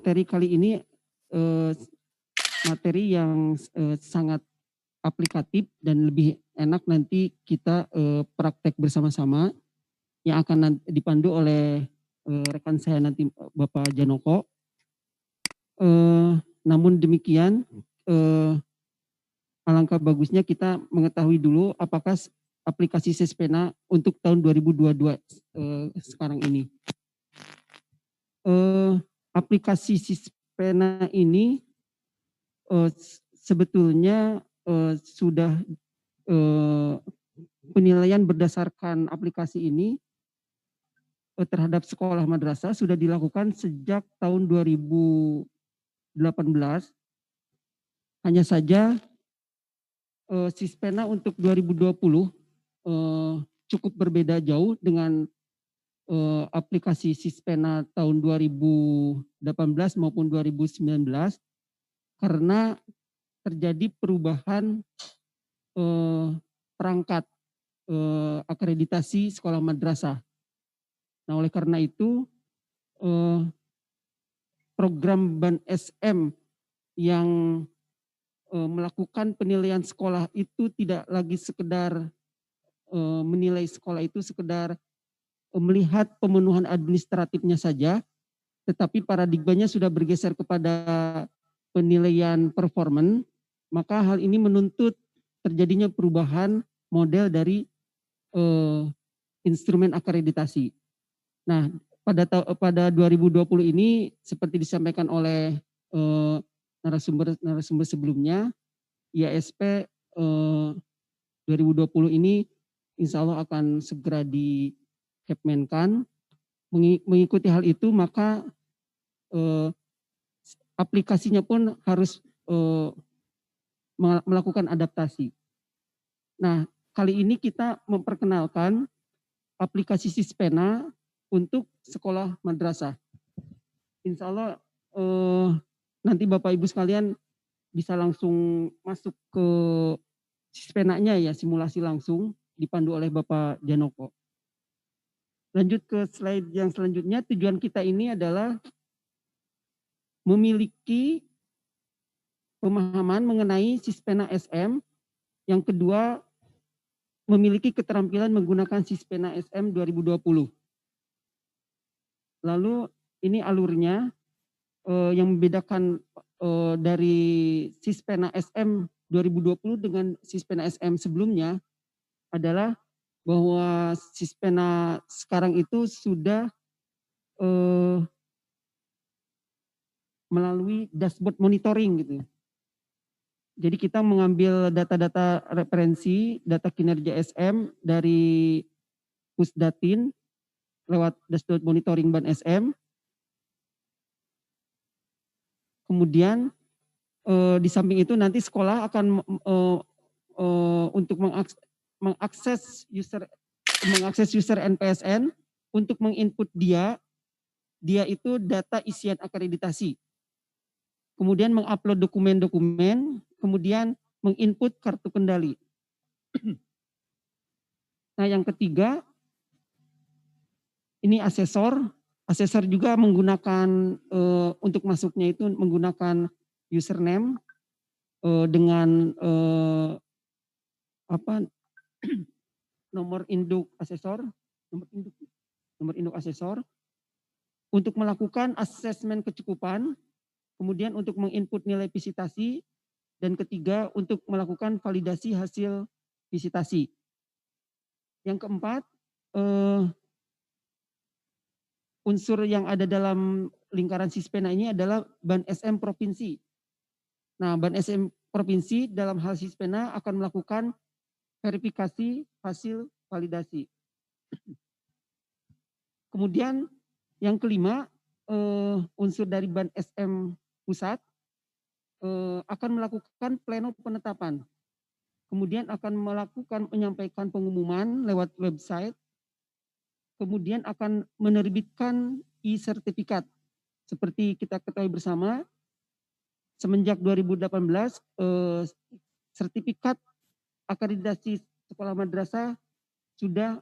materi kali ini materi yang sangat aplikatif dan lebih enak nanti kita praktek bersama-sama yang akan dipandu oleh rekan saya nanti Bapak Janoko. Namun demikian alangkah bagusnya kita mengetahui dulu apakah aplikasi Sispena untuk tahun 2022 sekarang ini. Aplikasi Sispena ini sebetulnya sudah penilaian berdasarkan aplikasi ini terhadap sekolah madrasah sudah dilakukan sejak tahun 2018. Hanya saja Sispena untuk 2020 cukup berbeda jauh dengan aplikasi Sispena tahun 2018 maupun 2019 karena terjadi perubahan perangkat akreditasi sekolah madrasah. Nah, oleh karena itu program BAN SM yang melakukan penilaian sekolah itu tidak lagi sekedar menilai sekolah itu sekedar melihat pemenuhan administratifnya saja, tetapi paradigmanya sudah bergeser kepada penilaian performan, maka hal ini menuntut terjadinya perubahan model dari instrumen akreditasi. Nah, pada 2020 ini seperti disampaikan oleh narasumber sebelumnya, IASP 2020 ini insya Allah akan segera di-Kepmenkan. Mengikuti hal itu maka aplikasinya pun harus melakukan adaptasi. Nah, kali ini kita memperkenalkan aplikasi Sispena untuk sekolah madrasah. Insya Allah nanti Bapak Ibu sekalian bisa langsung masuk ke Sispenanya ya, simulasi langsung dipandu oleh Bapak Janoko. Lanjut ke slide yang selanjutnya, tujuan kita ini adalah memiliki pemahaman mengenai Sispena SM. Yang kedua, memiliki keterampilan menggunakan Sispena SM 2020. Lalu ini alurnya yang membedakan dari Sispena SM 2020 dengan Sispena SM sebelumnya adalah bahwa Sispena sekarang itu sudah melalui dashboard monitoring gitu. Jadi kita mengambil data-data referensi, data kinerja SM dari Pusdatin lewat dashboard monitoring BAN SM. Kemudian di samping itu nanti sekolah akan untuk mengakses user NPSN untuk menginput dia itu data isian akreditasi. Kemudian mengupload dokumen-dokumen, kemudian menginput kartu kendali. Nah, yang ketiga, ini asesor. Asesor juga menggunakan, untuk masuknya itu menggunakan username dengan nomor induk asesor, nomor induk asesor untuk melakukan asesmen kecukupan, kemudian untuk menginput nilai visitasi, dan ketiga untuk melakukan validasi hasil visitasi. Yang keempat, unsur yang ada dalam lingkaran Sispena ini adalah BAN SM Provinsi. Nah, BAN SM Provinsi dalam hal Sispena akan melakukan verifikasi hasil validasi. Kemudian yang kelima, unsur dari BAN SM Pusat akan melakukan pleno penetapan. Kemudian akan menyampaikan pengumuman lewat website. Kemudian akan menerbitkan e-sertifikat. Seperti kita ketahui bersama, semenjak 2018, sertifikat akreditasi sekolah madrasah sudah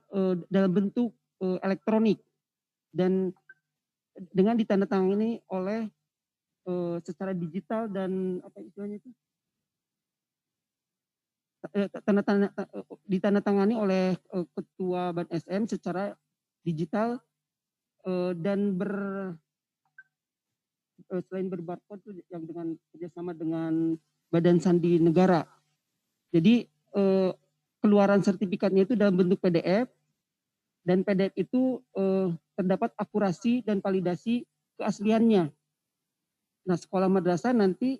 dalam bentuk elektronik dan dengan ditandatangani oleh secara digital dan apa istilahnya itu ditandatangani oleh Ketua Ban SM secara digital dan selain berbarcode tuh yang dengan kerjasama dengan Badan Sandi Negara. Jadi keluaran sertifikatnya itu dalam bentuk PDF dan PDF itu terdapat akurasi dan validasi keasliannya. Nah, sekolah madrasah nanti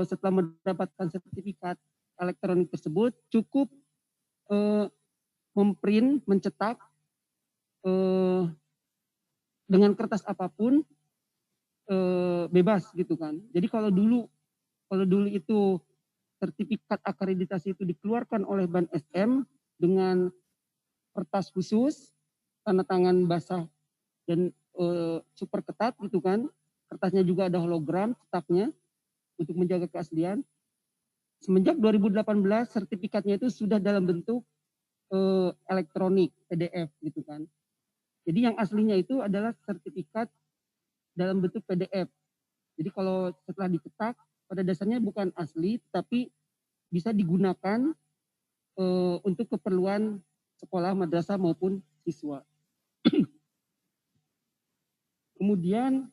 setelah mendapatkan sertifikat elektronik tersebut cukup mencetak dengan kertas apapun bebas gitu kan. Jadi kalau dulu itu sertifikat akreditasi itu dikeluarkan oleh Ban SM dengan kertas khusus, tanda tangan basah dan super ketat gitu kan. Kertasnya juga ada hologram cetaknya untuk menjaga keaslian. Semenjak 2018 sertifikatnya itu sudah dalam bentuk elektronik PDF gitu kan. Jadi yang aslinya itu adalah sertifikat dalam bentuk PDF. Jadi kalau setelah dicetak pada dasarnya bukan asli tapi bisa digunakan untuk keperluan sekolah, madrasah maupun siswa. Kemudian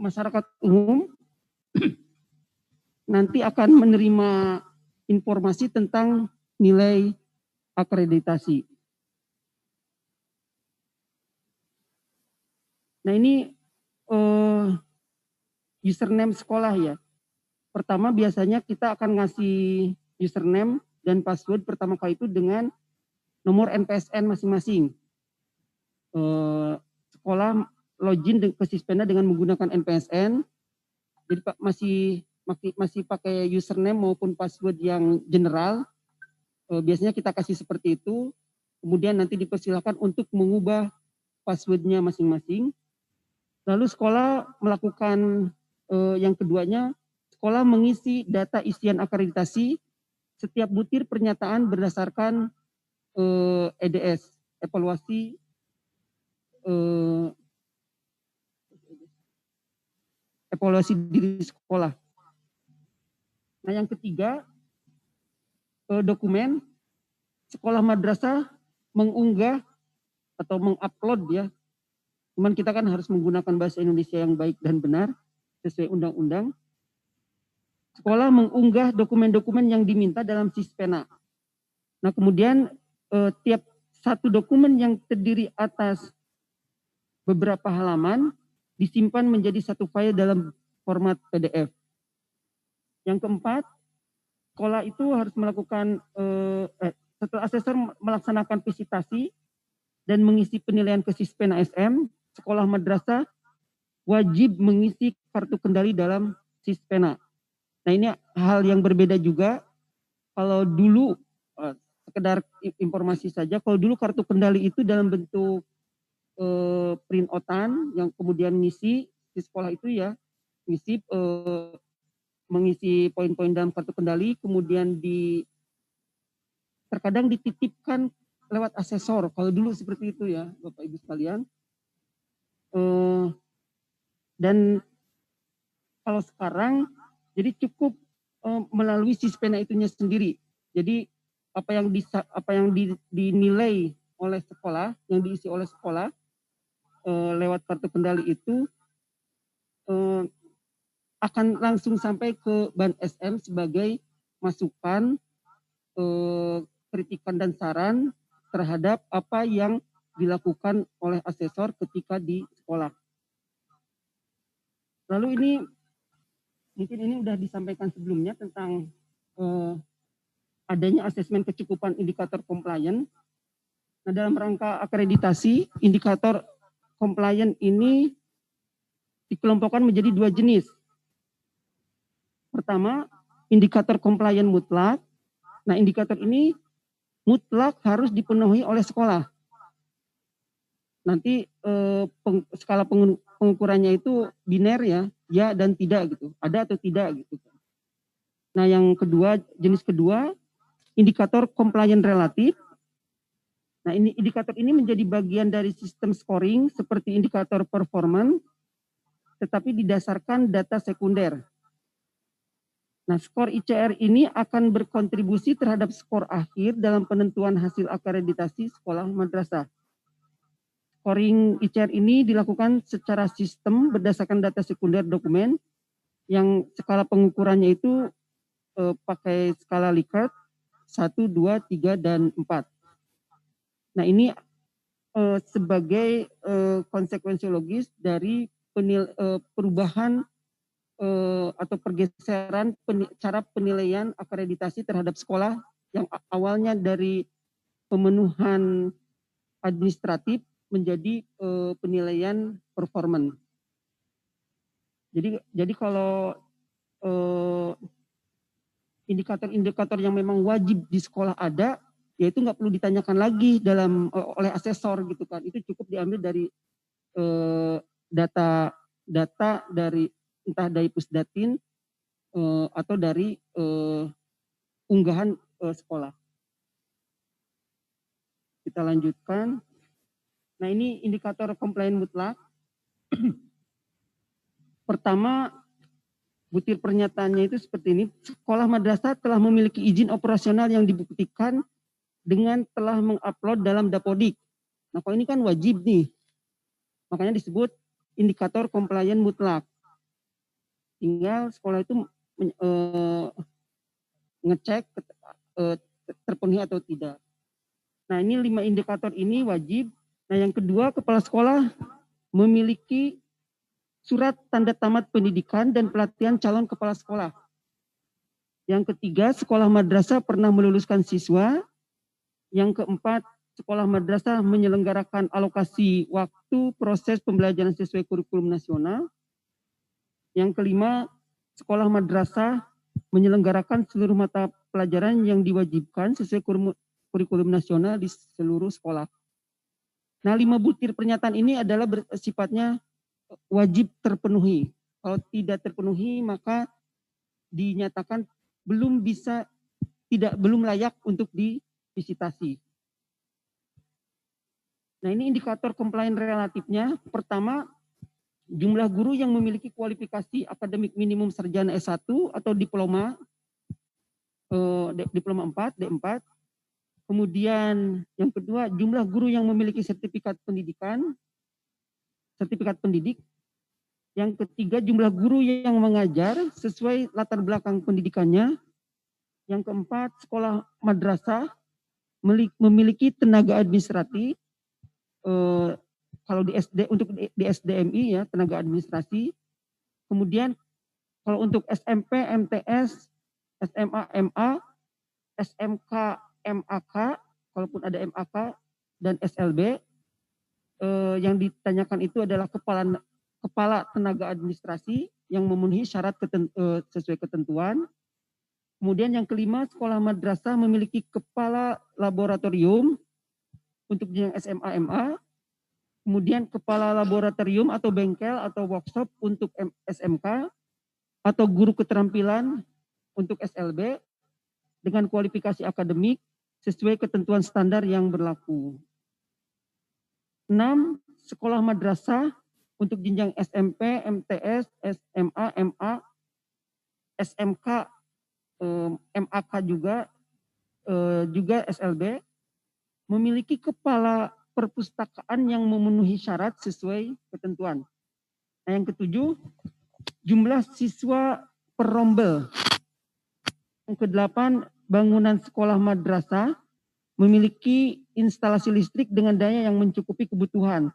masyarakat umum nanti akan menerima informasi tentang nilai akreditasi. Nah ini username sekolah ya. Pertama biasanya kita akan ngasih username dan password pertama kali itu dengan nomor NPSN masing-masing. Sekolah login ke Sispena dengan menggunakan NPSN. Jadi Pak masih pakai username maupun password yang general. Biasanya kita kasih seperti itu. Kemudian nanti dipersilakan untuk mengubah passwordnya masing-masing. Lalu sekolah melakukan yang keduanya, sekolah mengisi data isian akreditasi setiap butir pernyataan berdasarkan EDS, evaluasi diri sekolah. Nah yang ketiga, dokumen sekolah madrasah mengunggah atau mengupload ya. Cuman kita kan harus menggunakan bahasa Indonesia yang baik dan benar sesuai undang-undang. Sekolah mengunggah dokumen-dokumen yang diminta dalam Sispena. Nah kemudian tiap satu dokumen yang terdiri atas beberapa halaman disimpan menjadi satu file dalam format PDF. Yang keempat, sekolah itu harus melakukan setelah asesor melaksanakan visitasi dan mengisi penilaian ke Sispena SM, sekolah madrasah wajib mengisi kartu kendali dalam Sispena. Nah ini hal yang berbeda juga. Kalau dulu sekedar informasi saja, kalau dulu kartu kendali itu dalam bentuk print-outan yang kemudian ngisi di sekolah itu ya, mengisi poin-poin dalam kartu kendali, kemudian terkadang dititipkan lewat asesor. Kalau dulu seperti itu ya, Bapak Ibu sekalian. Dan kalau sekarang jadi cukup melalui Sispena itunya sendiri. Jadi apa yang dinilai oleh sekolah, yang diisi oleh sekolah lewat kartu kendali itu akan langsung sampai ke Ban SM sebagai masukan, kritikan dan saran terhadap apa yang dilakukan oleh asesor ketika di sekolah. Lalu ini mungkin ini sudah disampaikan sebelumnya tentang adanya asesmen kecukupan indikator compliance. Nah, dalam rangka akreditasi, indikator compliance ini dikelompokkan menjadi dua jenis. Pertama, indikator compliance mutlak. Nah, indikator ini mutlak harus dipenuhi oleh sekolah. Nanti skala pengukurannya itu biner ya dan tidak gitu, ada atau tidak gitu. Nah, yang kedua, jenis kedua, indikator compliance relatif. Nah, indikator ini menjadi bagian dari sistem scoring seperti indikator performance, tetapi didasarkan data sekunder. Nah, skor ICR ini akan berkontribusi terhadap skor akhir dalam penentuan hasil akreditasi sekolah madrasah. Scoring ICR ini dilakukan secara sistem berdasarkan data sekunder dokumen yang skala pengukurannya itu pakai skala Likert 1, 2, 3, dan 4. Nah, ini sebagai konsekuensi logis dari perubahan atau pergeseran cara penilaian akreditasi terhadap sekolah yang awalnya dari pemenuhan administratif menjadi penilaian performance. Jadi kalau indikator-indikator yang memang wajib di sekolah ada, ya itu nggak perlu ditanyakan lagi oleh asesor gitu kan. Itu cukup diambil dari data dari entah dari Pusdatin atau dari unggahan sekolah. Kita lanjutkan. Nah, ini indikator komplain mutlak. Pertama, butir pernyataannya itu seperti ini. Sekolah madrasah telah memiliki izin operasional yang dibuktikan dengan telah mengupload dalam Dapodik. Nah, kalau ini kan wajib nih. Makanya disebut indikator komplain mutlak. Tinggal sekolah itu ngecek terpenuhi atau tidak. Nah, ini 5 indikator ini wajib. Nah, yang kedua, kepala sekolah memiliki surat tanda tamat pendidikan dan pelatihan calon kepala sekolah. Yang ketiga, sekolah madrasah pernah meluluskan siswa. Yang keempat, sekolah madrasah menyelenggarakan alokasi waktu proses pembelajaran sesuai kurikulum nasional. Yang kelima, sekolah madrasah menyelenggarakan seluruh mata pelajaran yang diwajibkan sesuai kurikulum nasional di seluruh sekolah. Nah, 5 butir pernyataan ini adalah sifatnya wajib terpenuhi. Kalau tidak terpenuhi, maka dinyatakan belum layak untuk divisitasi. Nah, ini indikator komplain relatifnya. Pertama, jumlah guru yang memiliki kualifikasi akademik minimum sarjana S1 atau diploma 4, D4. Kemudian yang kedua, jumlah guru yang memiliki sertifikat pendidik. Yang ketiga, jumlah guru yang mengajar sesuai latar belakang pendidikannya. Yang keempat, sekolah madrasah memiliki tenaga administratif. Kalau untuk di SDMI ya, tenaga administrasi. Kemudian kalau untuk SMP, MTS, SMA, MA, SMK, MAK, kalaupun ada MAK dan SLB, yang ditanyakan itu adalah kepala tenaga administrasi yang memenuhi syarat sesuai ketentuan. Kemudian yang kelima, sekolah madrasah memiliki kepala laboratorium untuk jenjang SMA, MA. Kemudian kepala laboratorium atau bengkel atau workshop untuk SMK atau guru keterampilan untuk SLB dengan kualifikasi akademik sesuai ketentuan standar yang berlaku. 6. Sekolah madrasah untuk jenjang SMP, MTS, SMA, MA, SMK, MAK juga SLB memiliki kepala perpustakaan yang memenuhi syarat sesuai ketentuan. Nah, yang ketujuh, jumlah siswa per rombel. Yang kedelapan, bangunan sekolah madrasah memiliki instalasi listrik dengan daya yang mencukupi kebutuhan.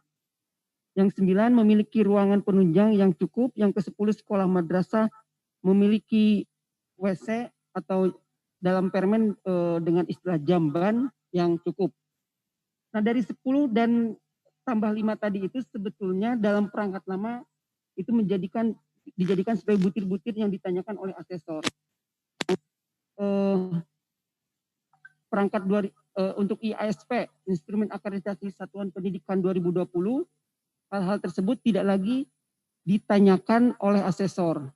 Yang 9, memiliki ruangan penunjang yang cukup. Yang ke-10, sekolah madrasah memiliki WC atau dalam permen dengan istilah jamban yang cukup. Nah, dari 10 dan tambah 5 tadi itu sebetulnya dalam perangkat lama itu dijadikan sebagai butir-butir yang ditanyakan oleh asesor. Perangkat untuk IASP, Instrumen Akreditasi Satuan Pendidikan 2020, hal-hal tersebut tidak lagi ditanyakan oleh asesor.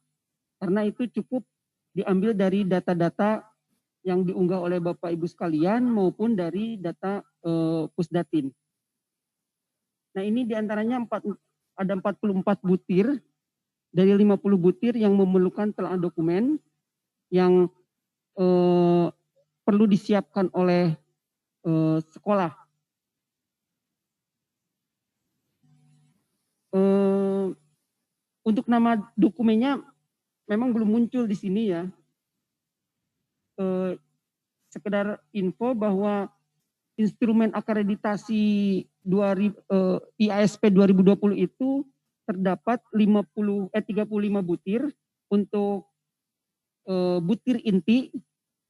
Karena itu cukup diambil dari data-data yang diunggah oleh Bapak Ibu sekalian maupun dari data Pusdatin. Nah ini diantaranya ada 44 butir dari 50 butir yang memerlukan telah dokumen yang perlu disiapkan oleh sekolah. Untuk nama dokumennya memang belum muncul di sini ya. Sekedar info bahwa instrumen akreditasi IASP 2020 itu terdapat 35 butir untuk butir inti.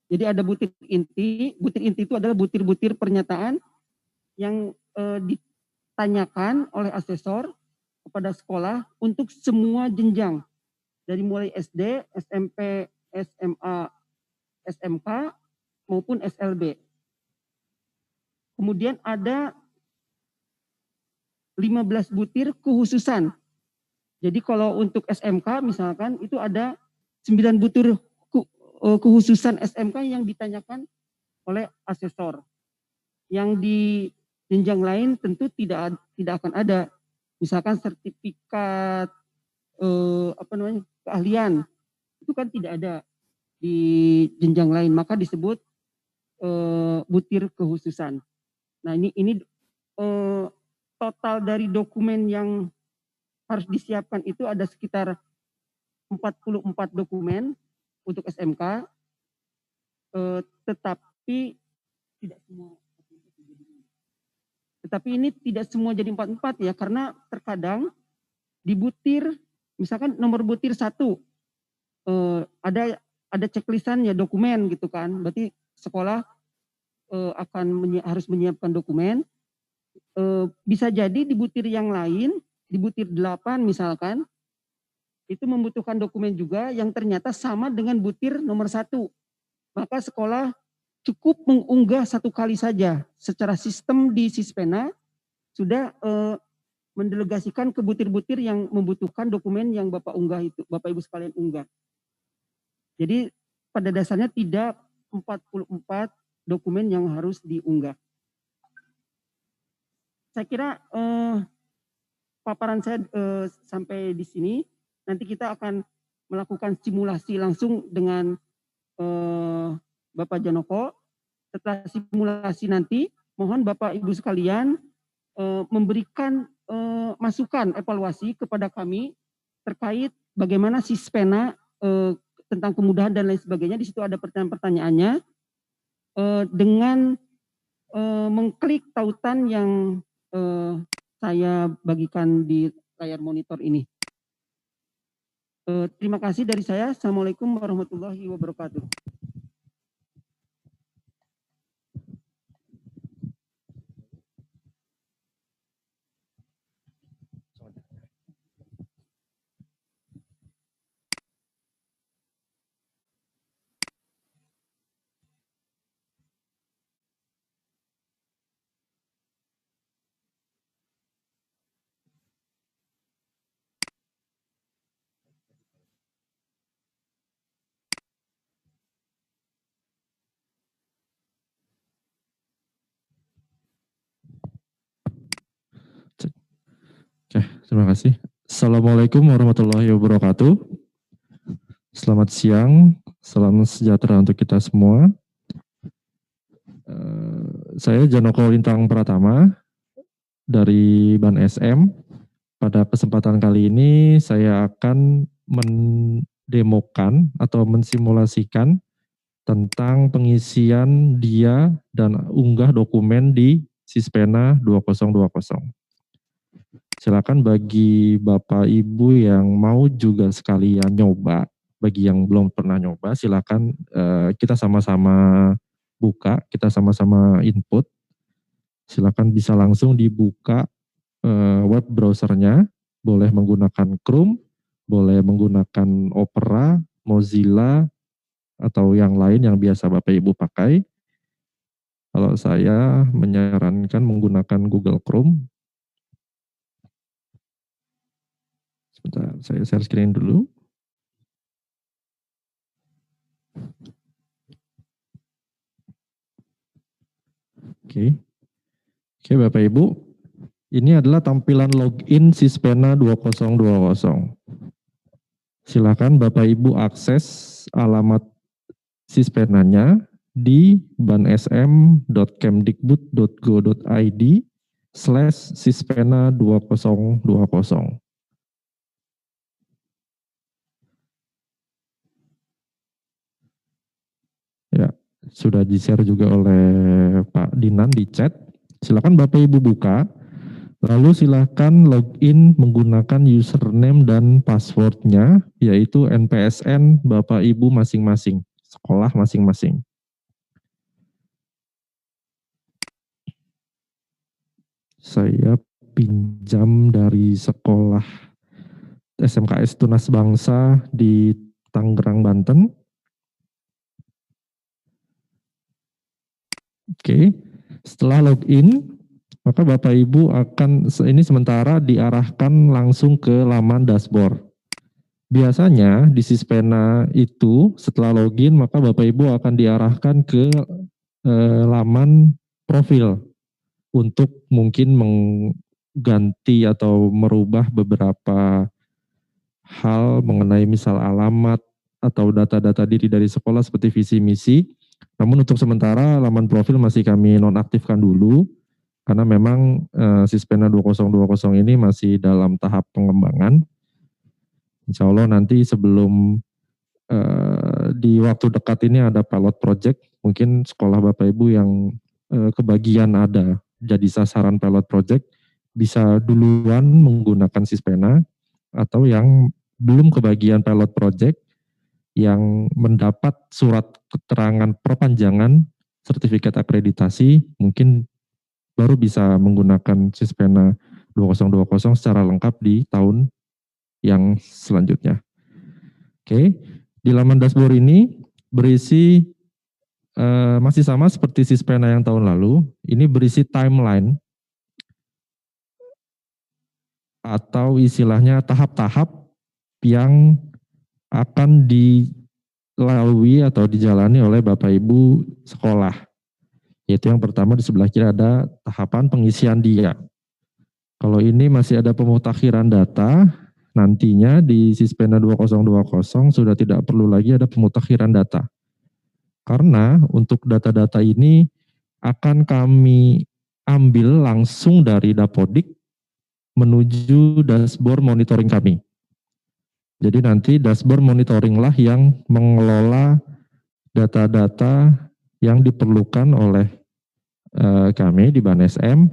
Jadi ada butir inti. Butir inti itu adalah butir-butir pernyataan yang ditanyakan oleh asesor kepada sekolah untuk semua jenjang dari mulai SD, SMP, SMA, SMK maupun SLB. Kemudian ada 15 butir kekhususan. Jadi kalau untuk SMK misalkan itu ada 9 butir kekhususan SMK yang ditanyakan oleh asesor. Yang di jenjang lain tentu tidak akan ada. Misalkan sertifikat keahlian itu kan tidak ada di jenjang lain, maka disebut butir kekhususan. Nah ini total dari dokumen yang harus disiapkan itu ada sekitar 44 dokumen untuk SMK, tetapi ini tidak semua jadi 44 ya, karena terkadang di butir, misalkan nomor butir 1 ada checklistan ya dokumen gitu kan, berarti sekolah harus menyiapkan dokumen. Bisa jadi di butir yang lain, di butir 8 misalkan, itu membutuhkan dokumen juga yang ternyata sama dengan butir nomor 1. Maka sekolah cukup mengunggah 1 kali saja. Secara sistem di Sispena sudah mendelegasikan ke butir-butir yang membutuhkan dokumen yang Bapak unggah itu, Bapak Ibu sekalian unggah. Jadi pada dasarnya tidak 44 dokumen yang harus diunggah. Saya kira paparan saya sampai di sini. Nanti kita akan melakukan simulasi langsung dengan Bapak Janoko. Setelah simulasi nanti, mohon Bapak Ibu sekalian memberikan masukan evaluasi kepada kami terkait bagaimana Sispena tentang kemudahan dan lain sebagainya. Di situ ada pertanyaan-pertanyaannya dengan mengklik tautan yang saya bagikan di layar monitor ini. Terima kasih dari saya. Assalamualaikum warahmatullahi wabarakatuh. Oke, terima kasih. Assalamualaikum warahmatullahi wabarakatuh. Selamat siang, salam sejahtera untuk kita semua. Saya Janoko Lintang Pratama dari Ban SM. Pada kesempatan kali ini saya akan mendemokan atau mensimulasikan tentang pengisian dia dan unggah dokumen di Sispena 2020. Silakan bagi Bapak Ibu yang mau juga sekalian nyoba, bagi yang belum pernah nyoba silakan kita sama-sama buka, kita sama-sama input. Silakan bisa langsung dibuka web browsernya, boleh menggunakan Chrome, boleh menggunakan Opera, Mozilla, atau yang lain yang biasa Bapak Ibu pakai. Kalau saya menyarankan menggunakan Google Chrome. Sebentar, saya share screen dulu. Oke. Oke Bapak Ibu, ini adalah tampilan login Sispena 2020. Silakan Bapak Ibu akses alamat Sispenanya di bansm.kemdikbud.go.id/sispena 2020. Ya, sudah di-share juga oleh Pak Dinan di chat. Silakan Bapak Ibu buka, lalu silakan login menggunakan username dan passwordnya, yaitu NPSN Bapak Ibu masing-masing, sekolah masing-masing. Saya pinjam dari sekolah SMKS Tunas Bangsa di Tangerang, Banten. Oke, setelah login, maka Bapak Ibu akan, ini sementara diarahkan langsung ke laman dashboard. Biasanya di Sispena itu setelah login, maka Bapak Ibu akan diarahkan ke laman profil untuk mungkin mengganti atau merubah beberapa hal mengenai misal alamat atau data-data diri dari sekolah seperti visi misi. Namun untuk sementara laman profil masih kami nonaktifkan dulu karena memang Sispena 2020 ini masih dalam tahap pengembangan. Insya Allah nanti sebelum di waktu dekat ini ada pilot project, mungkin sekolah Bapak Ibu yang kebagian ada jadi sasaran pilot project bisa duluan menggunakan Sispena, atau yang belum kebagian pilot project yang mendapat surat keterangan perpanjangan sertifikat akreditasi mungkin baru bisa menggunakan Sispena 2020 secara lengkap di tahun yang selanjutnya. Oke, di laman dashboard ini berisi masih sama seperti Sispena yang tahun lalu. Ini berisi timeline atau istilahnya tahap-tahap yang akan dilalui atau dijalani oleh Bapak Ibu sekolah. Yaitu yang pertama di sebelah kiri ada tahapan pengisian dia. Kalau ini masih ada pemutakhiran data, nantinya di Sispena 2020 sudah tidak perlu lagi ada pemutakhiran data. Karena untuk data-data ini akan kami ambil langsung dari Dapodik menuju dashboard monitoring kami. Jadi nanti dashboard monitoring lah yang mengelola data-data yang diperlukan oleh kami di BANSM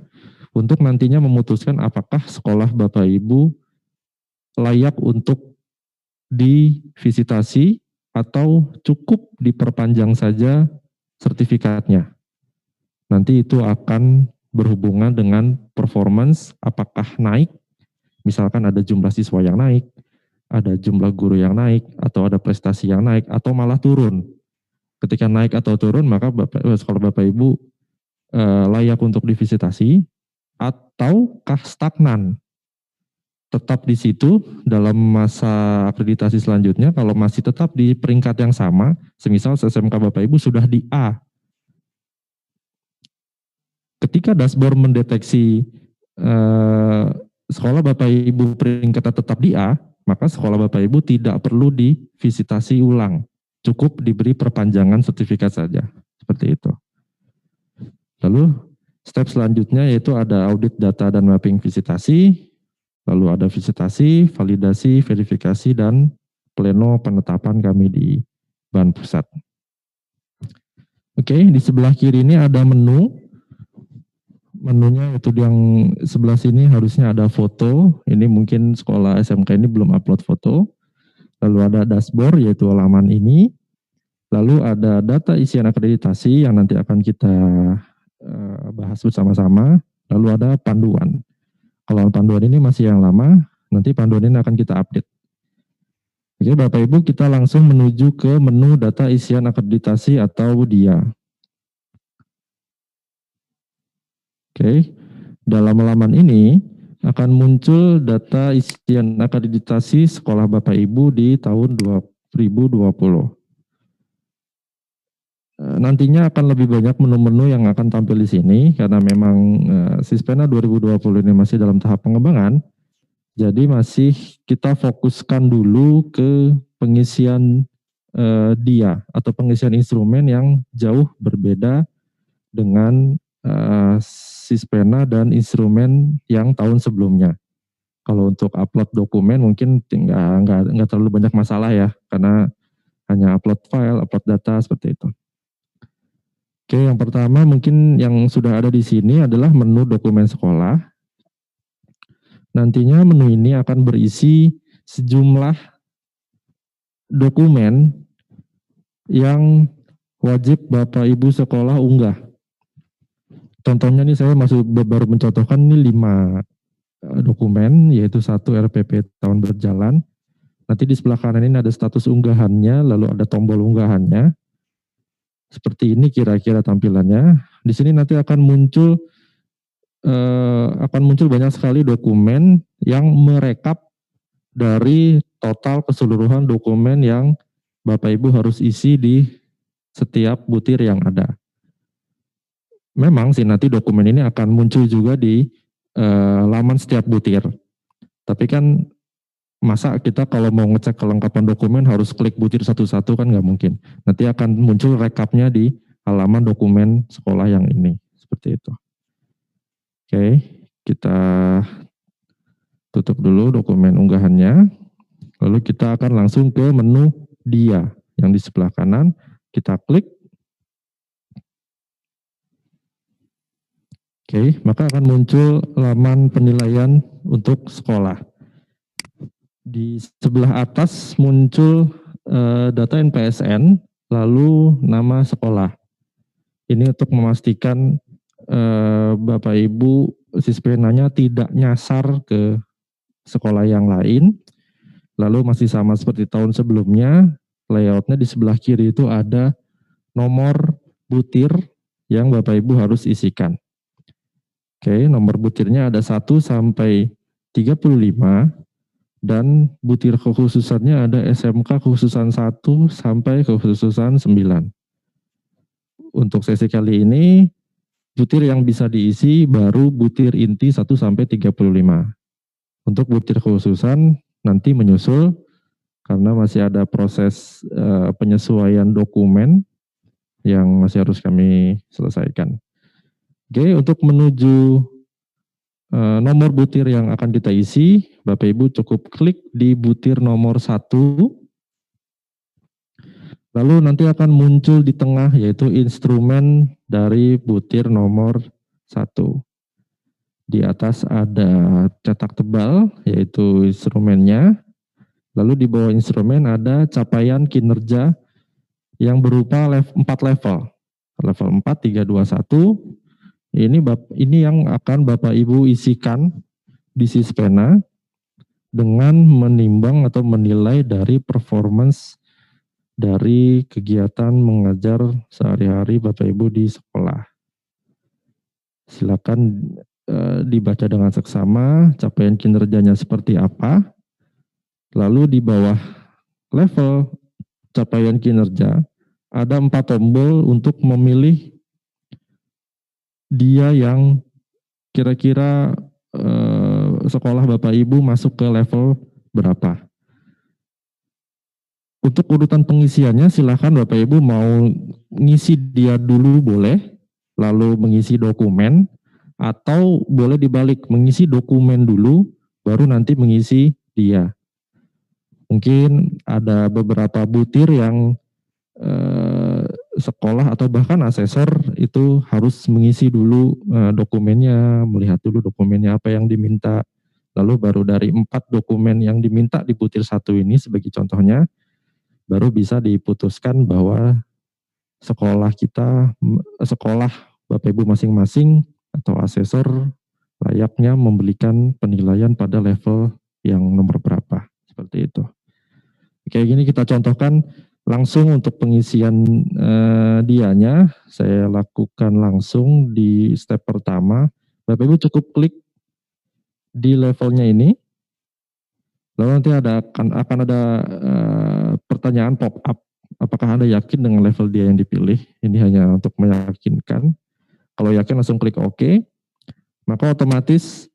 untuk nantinya memutuskan apakah sekolah Bapak Ibu layak untuk divisitasi atau cukup diperpanjang saja sertifikatnya. Nanti itu akan berhubungan dengan performance, apakah naik, misalkan ada jumlah siswa yang naik, ada jumlah guru yang naik, atau ada prestasi yang naik, atau malah turun. Ketika naik atau turun, maka sekolah Bapak Ibu layak untuk divisitasi, ataukah stagnan. Tetap di situ dalam masa akreditasi selanjutnya, kalau masih tetap di peringkat yang sama, semisal SMK Bapak Ibu sudah di A. Ketika dashboard mendeteksi sekolah Bapak Ibu peringkatnya tetap di A, maka sekolah Bapak Ibu tidak perlu divisitasi ulang. Cukup diberi perpanjangan sertifikat saja. Seperti itu. Lalu step selanjutnya yaitu ada audit data dan mapping visitasi. Lalu ada visitasi, validasi, verifikasi, dan pleno penetapan kami di BAN Pusat. Oke, di sebelah kiri ini ada menu. Menunya itu yang sebelah sini harusnya ada foto. Ini mungkin sekolah SMK ini belum upload foto. Lalu ada dashboard yaitu halaman ini. Lalu ada data isian akreditasi yang nanti akan kita bahas bersama-sama. Lalu ada panduan. Kalau panduan ini masih yang lama, nanti panduan ini akan kita update. Oke Bapak Ibu, kita langsung menuju ke menu data isian akreditasi atau DIA. Oke, dalam halaman ini akan muncul data isian akreditasi sekolah Bapak Ibu di tahun 2020. Nantinya akan lebih banyak menu-menu yang akan tampil di sini karena memang Sispena 2020 ini masih dalam tahap pengembangan. Jadi masih kita fokuskan dulu ke pengisian dia atau pengisian instrumen yang jauh berbeda dengan Sispena dan instrumen yang tahun sebelumnya. Kalau untuk upload dokumen mungkin nggak terlalu banyak masalah ya, karena hanya upload file, upload data seperti itu. Oke, yang pertama mungkin yang sudah ada di sini adalah menu dokumen sekolah. Nantinya menu ini akan berisi sejumlah dokumen yang wajib Bapak Ibu sekolah unggah. Contohnya nih saya baru mencontohkan ini 5 dokumen, yaitu 1 RPP tahun berjalan. Nanti di sebelah kanan ini ada status unggahannya, lalu ada tombol unggahannya. Seperti ini kira-kira tampilannya. Di sini nanti akan muncul banyak sekali dokumen yang merekap dari total keseluruhan dokumen yang Bapak Ibu harus isi di setiap butir yang ada. Memang sih nanti dokumen ini akan muncul juga di laman setiap butir. Tapi kan masa kita kalau mau ngecek kelengkapan dokumen harus klik butir satu-satu, kan nggak mungkin. Nanti akan muncul rekapnya di halaman dokumen sekolah yang ini. Seperti itu. Oke, kita tutup dulu dokumen unggahannya. Lalu kita akan langsung ke menu dia yang di sebelah kanan. Kita klik. Oke, maka akan muncul laman penilaian untuk sekolah. Di sebelah atas muncul data NPSN, lalu nama sekolah. Ini untuk memastikan Bapak Ibu Sispenanya tidak nyasar ke sekolah yang lain. Lalu masih sama seperti tahun sebelumnya, layoutnya di sebelah kiri itu ada nomor butir yang Bapak Ibu harus isikan. Oke, nomor butirnya ada 1 sampai 35. Dan butir kekhususannya ada SMK kekhususan 1 sampai kekhususan 9. Untuk sesi kali ini, butir yang bisa diisi baru butir inti 1 sampai 35. Untuk butir kekhususan nanti menyusul karena masih ada proses penyesuaian dokumen yang masih harus kami selesaikan. Oke, untuk menuju nomor butir yang akan kita isi, Bapak Ibu cukup klik di butir nomor 1. Lalu nanti akan muncul di tengah yaitu instrumen dari butir nomor 1. Di atas ada cetak tebal yaitu instrumennya. Lalu di bawah instrumen ada capaian kinerja yang berupa 4 level. Level 4, 3, 2, 1. Ini yang akan Bapak Ibu isikan di Sispena dengan menimbang atau menilai dari performance dari kegiatan mengajar sehari-hari Bapak Ibu di sekolah. Silakan dibaca dengan seksama capaian kinerjanya seperti apa. Lalu di bawah level capaian kinerja ada 4 tombol untuk memilih dia yang kira-kira sekolah Bapak Ibu masuk ke level berapa. Untuk urutan pengisiannya silahkan Bapak Ibu mau ngisi dia dulu boleh, lalu mengisi dokumen, atau boleh dibalik mengisi dokumen dulu, baru nanti mengisi dia. Mungkin ada beberapa butir yang sekolah atau bahkan asesor itu harus mengisi dulu dokumennya, melihat dulu dokumennya apa yang diminta, lalu baru dari 4 dokumen yang diminta di butir 1 ini sebagai contohnya, baru bisa diputuskan bahwa sekolah Bapak Ibu masing-masing atau asesor layaknya memberikan penilaian pada level yang nomor berapa, seperti itu. Kayak gini kita contohkan langsung untuk pengisian dianya, saya lakukan langsung di step pertama. Bapak Ibu cukup klik di levelnya ini, lalu nanti akan ada pertanyaan pop up. apakah Anda yakin dengan level dia yang dipilih? Ini hanya untuk meyakinkan. Kalau yakin langsung klik OK, maka otomatis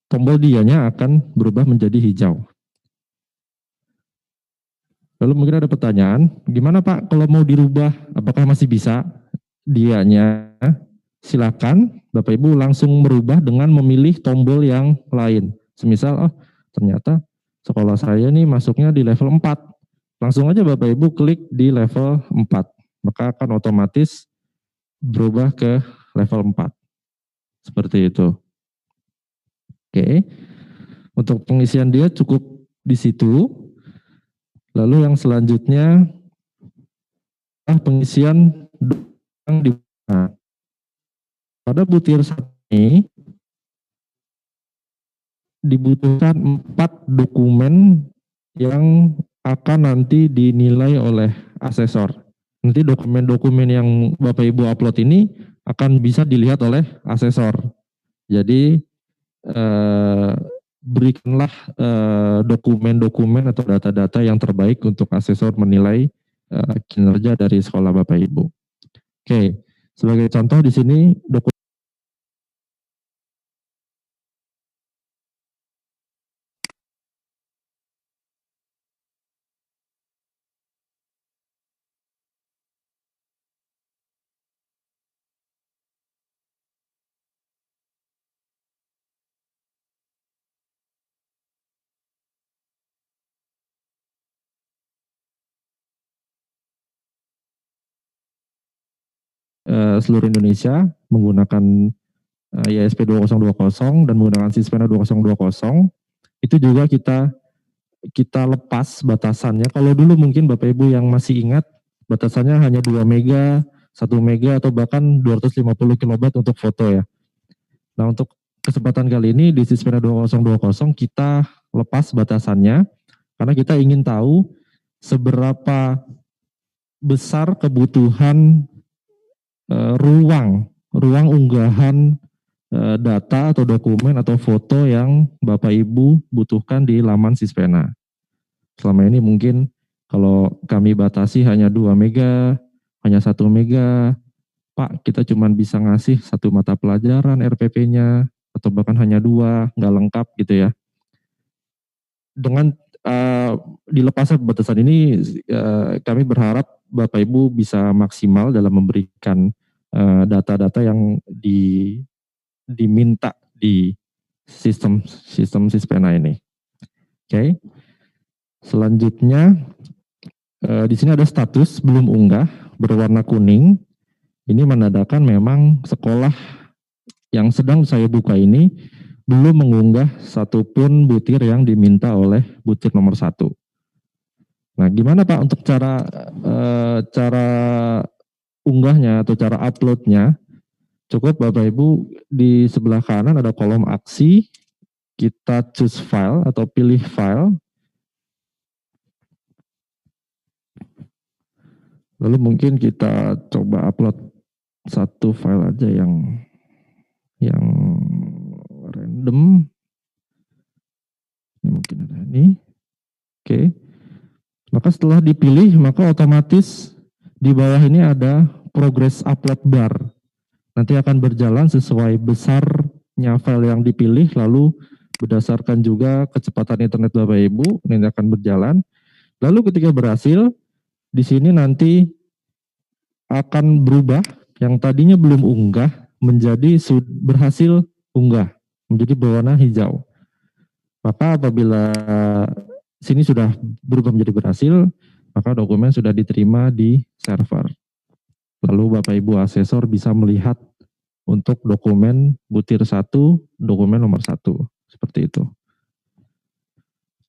tombol dianya akan berubah menjadi hijau. Lalu mungkin ada pertanyaan, gimana Pak kalau mau dirubah, apakah masih bisa? Dianya, silakan Bapak Ibu langsung merubah dengan memilih tombol yang lain. Semisal, ternyata sekolah saya nih masuknya di level 4. Langsung aja Bapak Ibu klik di level 4. Maka akan otomatis berubah ke level 4. Seperti itu. Oke. Untuk pengisian dia cukup di situ. Lalu yang selanjutnya pengisian yang pada butir ini dibutuhkan 4 dokumen yang akan nanti dinilai oleh asesor. Nanti dokumen-dokumen yang Bapak Ibu upload ini akan bisa dilihat oleh asesor. Jadi berikanlah dokumen-dokumen atau data-data yang terbaik untuk asesor menilai kinerja dari sekolah Bapak Ibu. Oke, sebagai contoh di sini dokumen seluruh Indonesia menggunakan ISP 2020 dan menggunakan Sispena 2020 itu juga kita lepas batasannya. Kalau dulu mungkin Bapak Ibu yang masih ingat batasannya hanya 2 mega, 1 mega atau bahkan 250 kilobyte untuk foto ya. Nah, untuk kesempatan kali ini di Sispena 2020 kita lepas batasannya karena kita ingin tahu seberapa besar kebutuhan ruang unggahan data atau dokumen atau foto yang Bapak Ibu butuhkan di laman Sispena. Selama ini mungkin kalau kami batasi hanya 2 mega, hanya 1 mega, Pak kita cuma bisa ngasih 1 mata pelajaran RPP-nya, atau bahkan hanya 2, nggak lengkap gitu ya. Dengan dilepasnya batasan ini, kami berharap Bapak Ibu bisa maksimal dalam memberikan data-data yang diminta di sistem Sispena ini. Oke. Selanjutnya di sini ada status belum unggah berwarna kuning. Ini menandakan memang sekolah yang sedang saya buka ini belum mengunggah satupun butir yang diminta oleh butir nomor 1. Nah, gimana Pak untuk cara unggahnya atau cara uploadnya? Cukup Bapak Ibu di sebelah kanan ada kolom aksi, kita choose file atau pilih file. Lalu mungkin kita coba upload 1 file aja yang random. Ini mungkin ada ini. Oke. Maka setelah dipilih, maka otomatis di bawah ini ada progress upload bar. Nanti akan berjalan sesuai besarnya file yang dipilih, lalu berdasarkan juga kecepatan internet Bapak Ibu, ini akan berjalan. Lalu ketika berhasil, di sini nanti akan berubah, yang tadinya belum unggah, menjadi berhasil unggah, menjadi berwarna hijau. Maka apabila sini sudah berubah menjadi berhasil, maka dokumen sudah diterima di server. Lalu Bapak Ibu asesor bisa melihat untuk dokumen butir 1, dokumen nomor 1, seperti itu.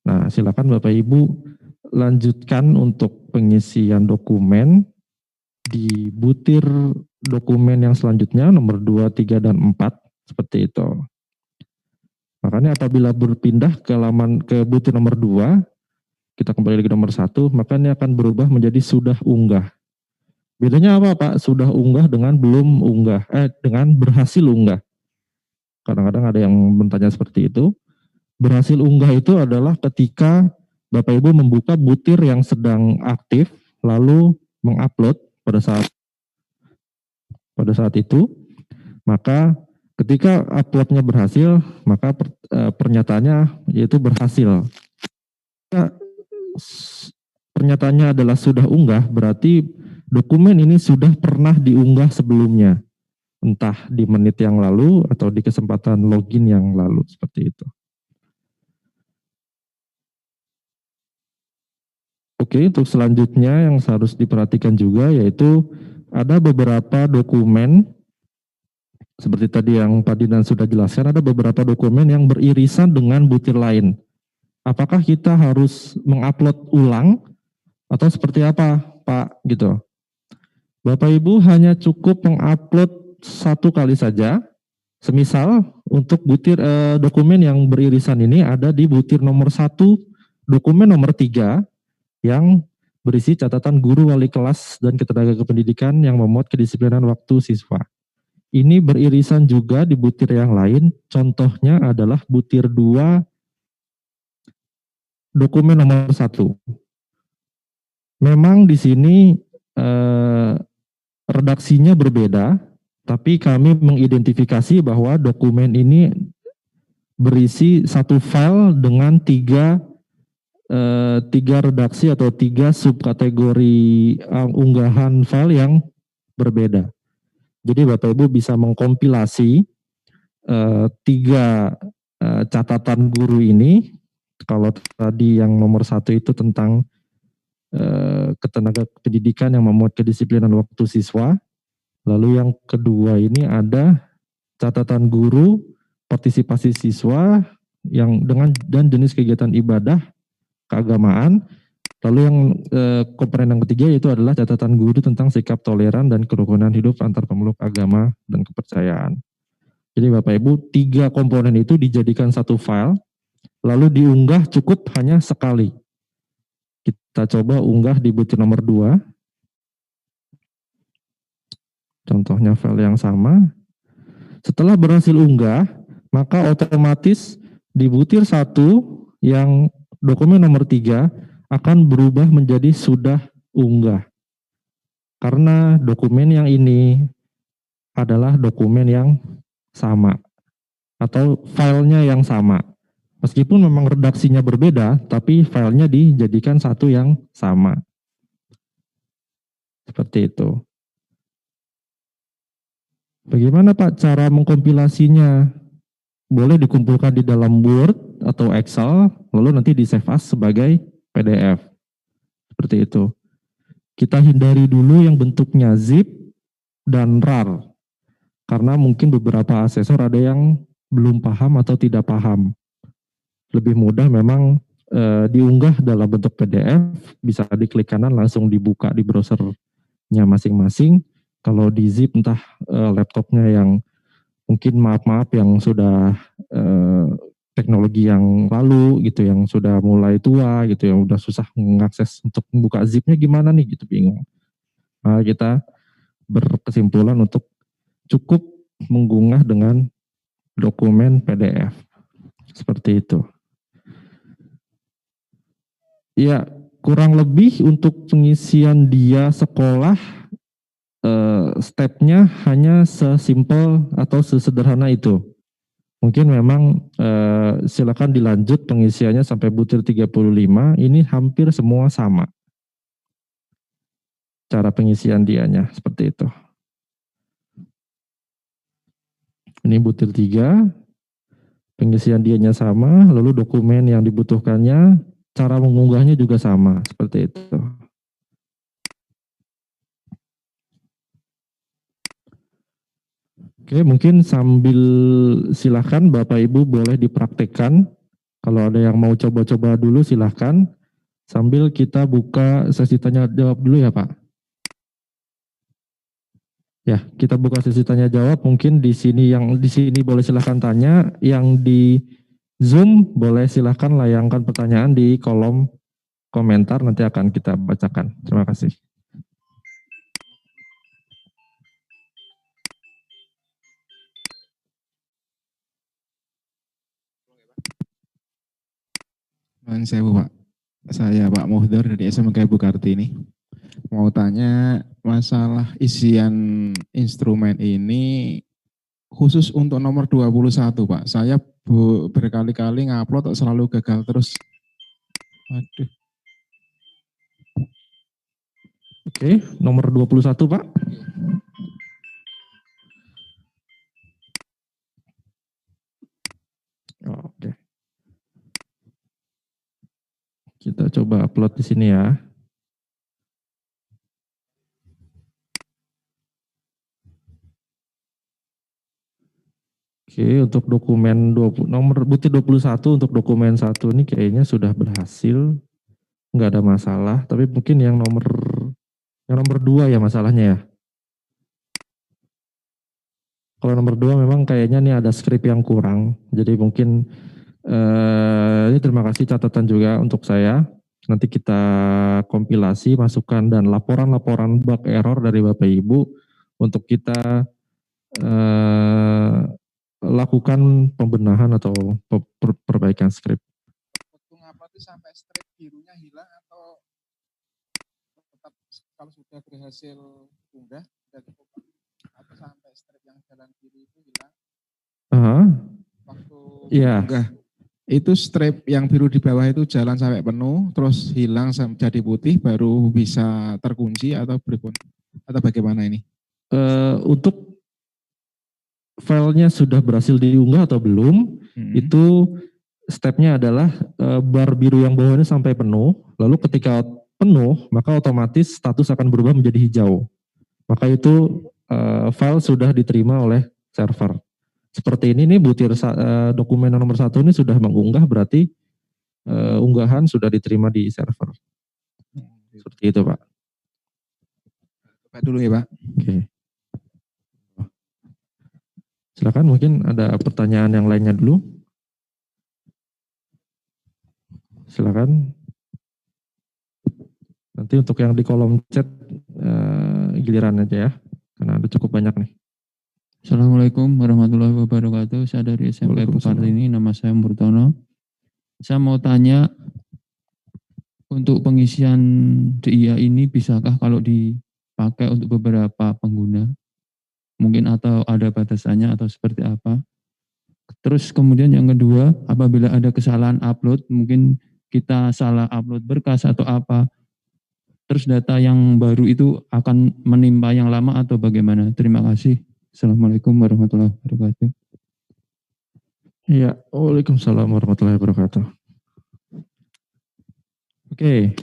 Nah, silakan Bapak Ibu lanjutkan untuk pengisian dokumen di butir dokumen yang selanjutnya, nomor 2, 3, dan 4, seperti itu. Makanya apabila berpindah ke butir nomor 2, kita kembali lagi nomor 1, maka ini akan berubah menjadi sudah unggah. Bedanya apa Pak? Sudah unggah dengan belum unggah, dengan berhasil unggah. Kadang-kadang ada yang bertanya seperti itu. Berhasil unggah itu adalah ketika Bapak Ibu membuka butir yang sedang aktif, lalu mengupload pada saat itu, maka ketika uploadnya berhasil, maka pernyataannya yaitu berhasil. Pernyataannya adalah sudah unggah, berarti dokumen ini sudah pernah diunggah sebelumnya, entah di menit yang lalu atau di kesempatan login yang lalu, seperti itu. Oke, untuk selanjutnya yang harus diperhatikan juga yaitu ada beberapa dokumen, seperti tadi yang Pak Dinan sudah jelaskan, ada beberapa dokumen yang beririsan dengan butir lain. Apakah kita harus mengupload ulang atau seperti apa, Pak? Gitu. Bapak Ibu hanya cukup mengupload satu kali saja. Semisal untuk butir dokumen yang beririsan ini ada di butir nomor 1, dokumen nomor 3 yang berisi catatan guru wali kelas dan ketenaga kependidikan yang memuat kedisiplinan waktu siswa. Ini beririsan juga di butir yang lain, contohnya adalah butir 2, dokumen nomor 1. Memang di sini redaksinya berbeda, tapi kami mengidentifikasi bahwa dokumen ini berisi satu file dengan tiga redaksi atau 3 subkategori unggahan file yang berbeda. Jadi Bapak Ibu bisa mengkompilasi 3 catatan guru ini. Kalau tadi yang nomor 1 itu tentang ketenaga pendidikan yang memuat kedisiplinan waktu siswa. Lalu yang kedua ini ada catatan guru, partisipasi siswa yang dengan dan jenis kegiatan ibadah keagamaan. Lalu yang komponen yang ketiga yaitu adalah catatan guru tentang sikap toleran dan kerukunan hidup antar pemeluk agama dan kepercayaan. Jadi Bapak Ibu, 3 komponen itu dijadikan satu file, lalu diunggah cukup hanya sekali. Kita coba unggah di butir nomor 2. Contohnya file yang sama. Setelah berhasil unggah, maka otomatis di butir 1 yang dokumen nomor 3 akan berubah menjadi sudah unggah. Karena dokumen yang ini adalah dokumen yang sama atau filenya yang sama. Meskipun memang redaksinya berbeda, tapi filenya dijadikan satu yang sama. Seperti itu. Bagaimana Pak cara mengkompilasinya? Boleh dikumpulkan di dalam Word atau Excel, lalu nanti di save as sebagai PDF. Seperti itu. Kita hindari dulu yang bentuknya zip dan RAR. Karena mungkin beberapa asesor ada yang belum paham atau tidak paham. Lebih mudah memang diunggah dalam bentuk PDF, bisa diklik kanan langsung dibuka di browsernya masing-masing. Kalau di zip entah laptopnya yang mungkin maaf yang sudah teknologi yang lalu gitu, yang sudah mulai tua gitu, yang udah susah mengakses untuk membuka zipnya gimana nih gitu, bingung. Nah, kita berkesimpulan untuk cukup mengunggah dengan dokumen PDF. Seperti itu. Ya, kurang lebih untuk pengisian dia sekolah stepnya hanya sesimpel atau sesederhana itu. Mungkin memang silakan dilanjut pengisiannya sampai butir 35, ini hampir semua sama. Cara pengisian dianya seperti itu. Ini butir 3, pengisian dianya sama, lalu dokumen yang dibutuhkannya, cara mengunggahnya juga sama, seperti itu. Oke, mungkin sambil silahkan Bapak Ibu boleh dipraktekkan. Kalau ada yang mau coba-coba dulu silahkan. Sambil kita buka sesi tanya jawab dulu ya Pak. Ya, kita buka sesi tanya jawab. Mungkin di sini boleh silahkan tanya, yang di Zoom boleh silahkan layangkan pertanyaan di kolom komentar, nanti akan kita bacakan. Terima kasih. Saya Bu Pak. Saya Pak Muhdar dari SMK Ibu Kartini. Mau tanya masalah isian instrumen ini khusus untuk nomor 21 Pak. Saya berkali-kali ngupload selalu gagal terus. Waduh. Oke, nomor 21 Pak. Oke. Kita coba upload di sini ya. Oke, untuk dokumen 20, nomor butir 21 untuk dokumen 1 ini kayaknya sudah berhasil. Nggak ada masalah, tapi mungkin yang nomor 2 ya masalahnya ya. Kalau nomor 2 memang kayaknya nih ada skrip yang kurang. Jadi mungkin ini terima kasih catatan juga untuk saya. Nanti kita kompilasi, masukkan dan laporan-laporan bug error dari Bapak Ibu untuk kita lakukan pembenahan atau perbaikan skrip. Waktu ngupload itu sampai strip birunya hilang atau tetap kalau sudah berhasil unggah sudah cukup atau sampai strip yang jalan biru itu hilang? Waktu unggah itu strip yang biru di bawah itu jalan sampai penuh terus hilang jadi putih baru bisa terkunci atau bagaimana ini? Untuk filenya sudah berhasil diunggah atau belum, itu stepnya adalah bar biru yang bawahnya sampai penuh, lalu ketika penuh maka otomatis status akan berubah menjadi hijau. Maka itu file sudah diterima oleh server. Seperti ini nih butir dokumen nomor 1 ini sudah mengunggah, berarti unggahan sudah diterima di server. Seperti itu Pak. Coba dulu ya Pak. Oke. Silakan, mungkin ada pertanyaan yang lainnya dulu. Silakan. Nanti untuk yang di kolom chat giliran aja ya, karena ada cukup banyak nih. Assalamualaikum warahmatullahi wabarakatuh. Saya dari SMK Ibu Kartini, nama saya Murtono. Saya mau tanya, untuk pengisian DIA ini bisakah kalau dipakai untuk beberapa pengguna? Mungkin atau ada batasannya atau seperti apa? Terus kemudian yang kedua, apabila ada kesalahan upload, mungkin kita salah upload berkas atau apa, terus data yang baru itu akan menimpa yang lama atau bagaimana? Terima kasih. Assalamualaikum warahmatullahi wabarakatuh. Iya, waalaikumsalam warahmatullahi wabarakatuh. Oke,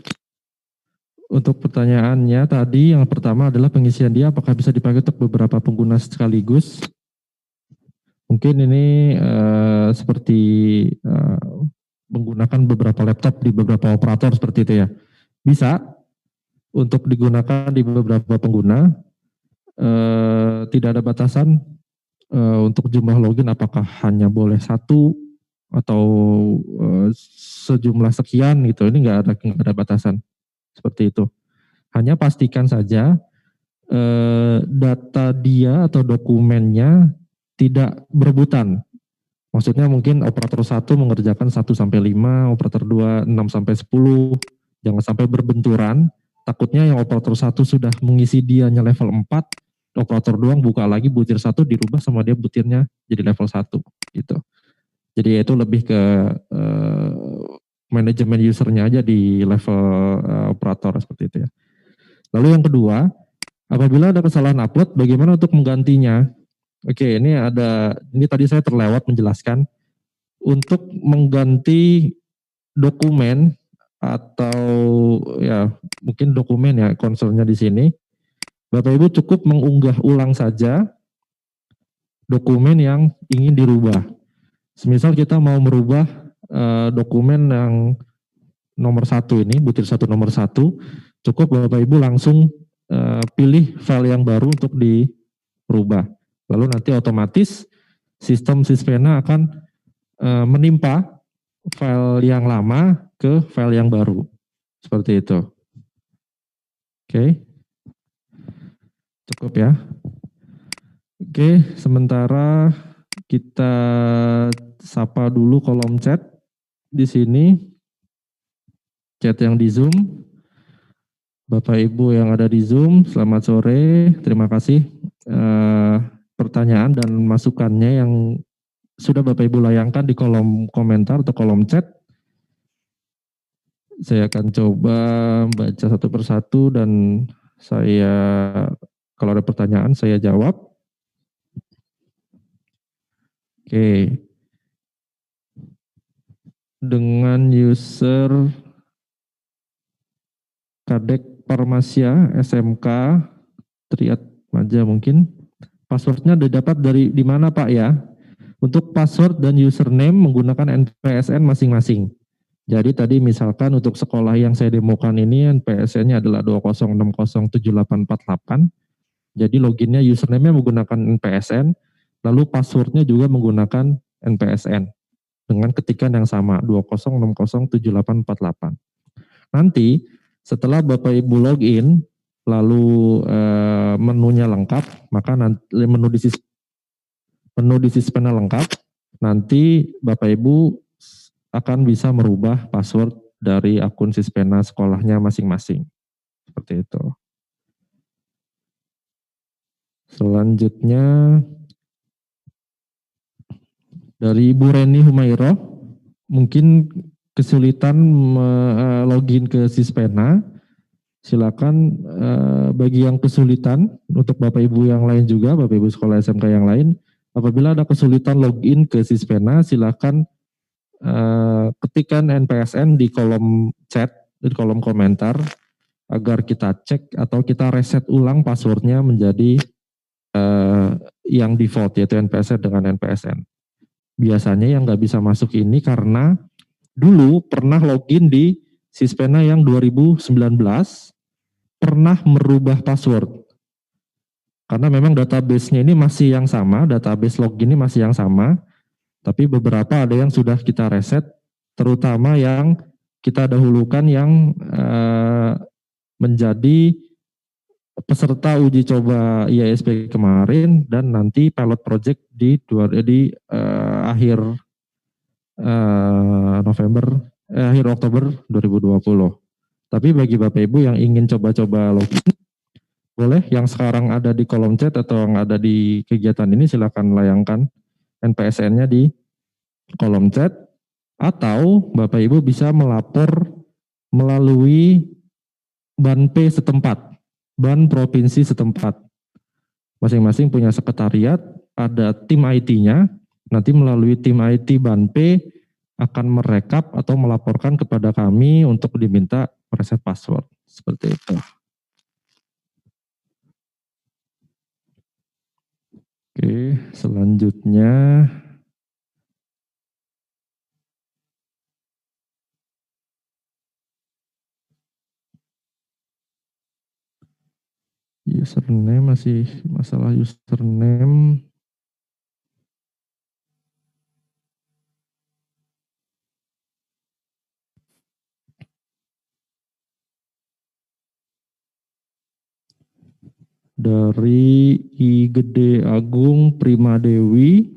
untuk pertanyaannya tadi yang pertama adalah pengisian dia apakah bisa dipakai untuk beberapa pengguna sekaligus? Mungkin ini seperti menggunakan beberapa laptop di beberapa operator seperti itu ya. Bisa untuk digunakan di beberapa pengguna. Tidak ada batasan untuk jumlah login, apakah hanya boleh 1 atau sejumlah sekian gitu. Ini nggak ada batasan seperti itu. Hanya pastikan saja data dia atau dokumennya tidak berebutan. Maksudnya mungkin operator 1 mengerjakan 1 sampai 5, operator 2 6 sampai 10. Jangan sampai berbenturan. Takutnya yang operator 1 sudah mengisi dianya level 4, operator 2 buka lagi butir 1 dirubah sama dia butirnya jadi level 1 gitu. Jadi itu lebih ke manajemen usernya aja di level operator seperti itu ya. Lalu yang kedua, apabila ada kesalahan upload, bagaimana untuk menggantinya? Oke, ini tadi saya terlewat menjelaskan untuk mengganti dokumen atau ya mungkin dokumen ya concernnya di sini. Bapak Ibu cukup mengunggah ulang saja dokumen yang ingin dirubah. Semisal kita mau merubah dokumen yang nomor 1 ini, butir 1 nomor 1, cukup Bapak Ibu langsung pilih file yang baru untuk dirubah. Lalu nanti otomatis sistem Sispena akan menimpa file yang lama ke file yang baru. Seperti itu. Oke. Cukup ya. Oke, sementara kita sapa dulu kolom chat di sini. chat yang di Zoom. Bapak Ibu yang ada di Zoom, selamat sore. Terima kasih pertanyaan dan masukannya yang sudah Bapak Ibu layangkan di kolom komentar atau kolom chat. Saya akan coba baca satu persatu dan saya kalau ada pertanyaan saya jawab. Oke. Dengan user Kadek Parmasya SMK Triat Maja mungkin. Passwordnya didapat dari di mana Pak ya? Untuk password dan username menggunakan NPSN masing-masing. Jadi tadi misalkan untuk sekolah yang saya demokan ini NPSN-nya adalah 20607848. Jadi loginnya username-nya menggunakan NPSN, lalu passwordnya juga menggunakan NPSN dengan ketikan yang sama 20607848. Nanti setelah Bapak Ibu login lalu menunya lengkap, maka nanti menu di Sispena lengkap, nanti Bapak Ibu akan bisa merubah password dari akun Sispena sekolahnya masing-masing. Seperti itu. Selanjutnya dari Ibu Reni Humairo, mungkin kesulitan login ke Sispena. Silakan bagi yang kesulitan, untuk Bapak Ibu yang lain juga, Bapak Ibu sekolah SMK yang lain, apabila ada kesulitan login ke Sispena, silakan ketikkan NPSN di kolom chat, di kolom komentar, agar kita cek atau kita reset ulang passwordnya menjadi yang default, yaitu NPSN dengan NPSN. Biasanya yang nggak bisa masuk ini karena dulu pernah login di Sispena yang 2019, pernah merubah password. Karena memang database-nya ini masih yang sama, database login ini masih yang sama, tapi beberapa ada yang sudah kita reset, terutama yang kita dahulukan yang menjadi peserta uji coba IASP kemarin dan nanti pilot project di akhir akhir Oktober 2020. Tapi bagi Bapak Ibu yang ingin coba-coba login, boleh yang sekarang ada di kolom chat atau yang ada di kegiatan ini silakan layangkan NPSN-nya di kolom chat, atau Bapak Ibu bisa melapor melalui BAN P setempat, BAN provinsi setempat. Masing-masing punya sekretariat, ada tim IT-nya, nanti melalui tim IT BAN P akan merekap atau melaporkan kepada kami untuk diminta reset password. Seperti itu. Oke, selanjutnya username, masih masalah username. Dari I Gede Agung Prima Dewi,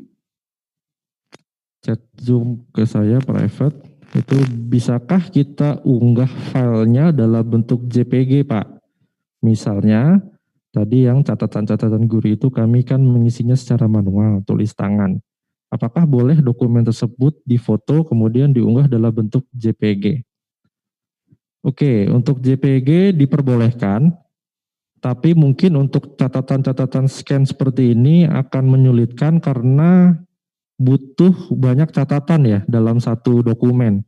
chat Zoom ke saya private, itu bisakah kita unggah filenya dalam bentuk JPG Pak? Misalnya tadi yang catatan-catatan guru itu kami kan mengisinya secara manual, tulis tangan. Apakah boleh dokumen tersebut difoto kemudian diunggah dalam bentuk JPG? Oke, untuk JPG diperbolehkan. Tapi mungkin untuk catatan-catatan scan seperti ini akan menyulitkan karena butuh banyak catatan ya dalam satu dokumen.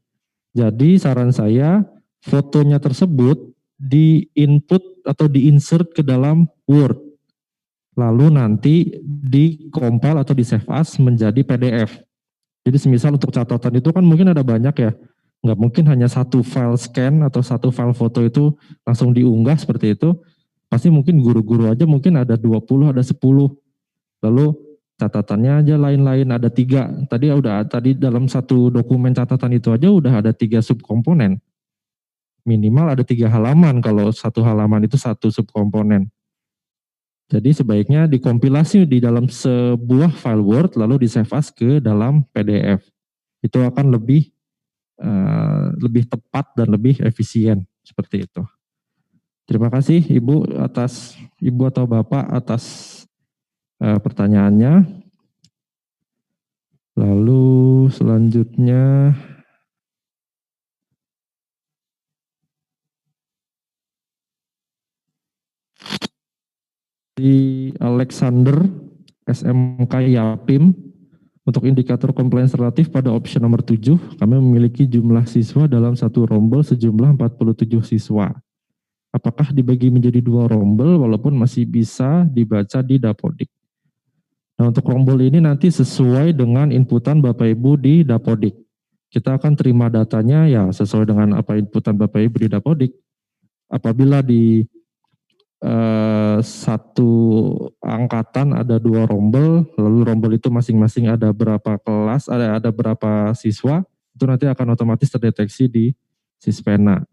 Jadi saran saya fotonya tersebut di-input atau di-insert ke dalam Word. Lalu nanti di-compile atau di-save as menjadi PDF. Jadi semisal untuk catatan itu kan mungkin ada banyak ya. Nggak mungkin hanya satu file scan atau satu file foto itu langsung diunggah seperti itu. Pasti mungkin guru-guru aja mungkin ada 20, ada 10. Lalu catatannya aja lain-lain, ada 3. Tadi dalam satu dokumen catatan itu aja udah ada 3 subkomponen. Minimal ada 3 halaman kalau satu halaman itu satu subkomponen. Jadi sebaiknya dikompilasi di dalam sebuah file Word lalu di-save as ke dalam PDF. Itu akan lebih lebih tepat dan lebih efisien seperti itu. Terima kasih Ibu atau Bapak atas pertanyaannya. Lalu selanjutnya di Alexander SMK Yapim, untuk indikator compliance relatif pada option nomor 7, kami memiliki jumlah siswa dalam satu rombel sejumlah 47 siswa. Apakah dibagi menjadi 2 rombel walaupun masih bisa dibaca di Dapodik? Nah, untuk rombel ini nanti sesuai dengan inputan Bapak Ibu di Dapodik. Kita akan terima datanya ya sesuai dengan apa inputan Bapak Ibu di Dapodik. Apabila di satu angkatan ada 2 rombel, lalu rombel itu masing-masing ada berapa kelas, ada berapa siswa, itu nanti akan otomatis terdeteksi di Sispena.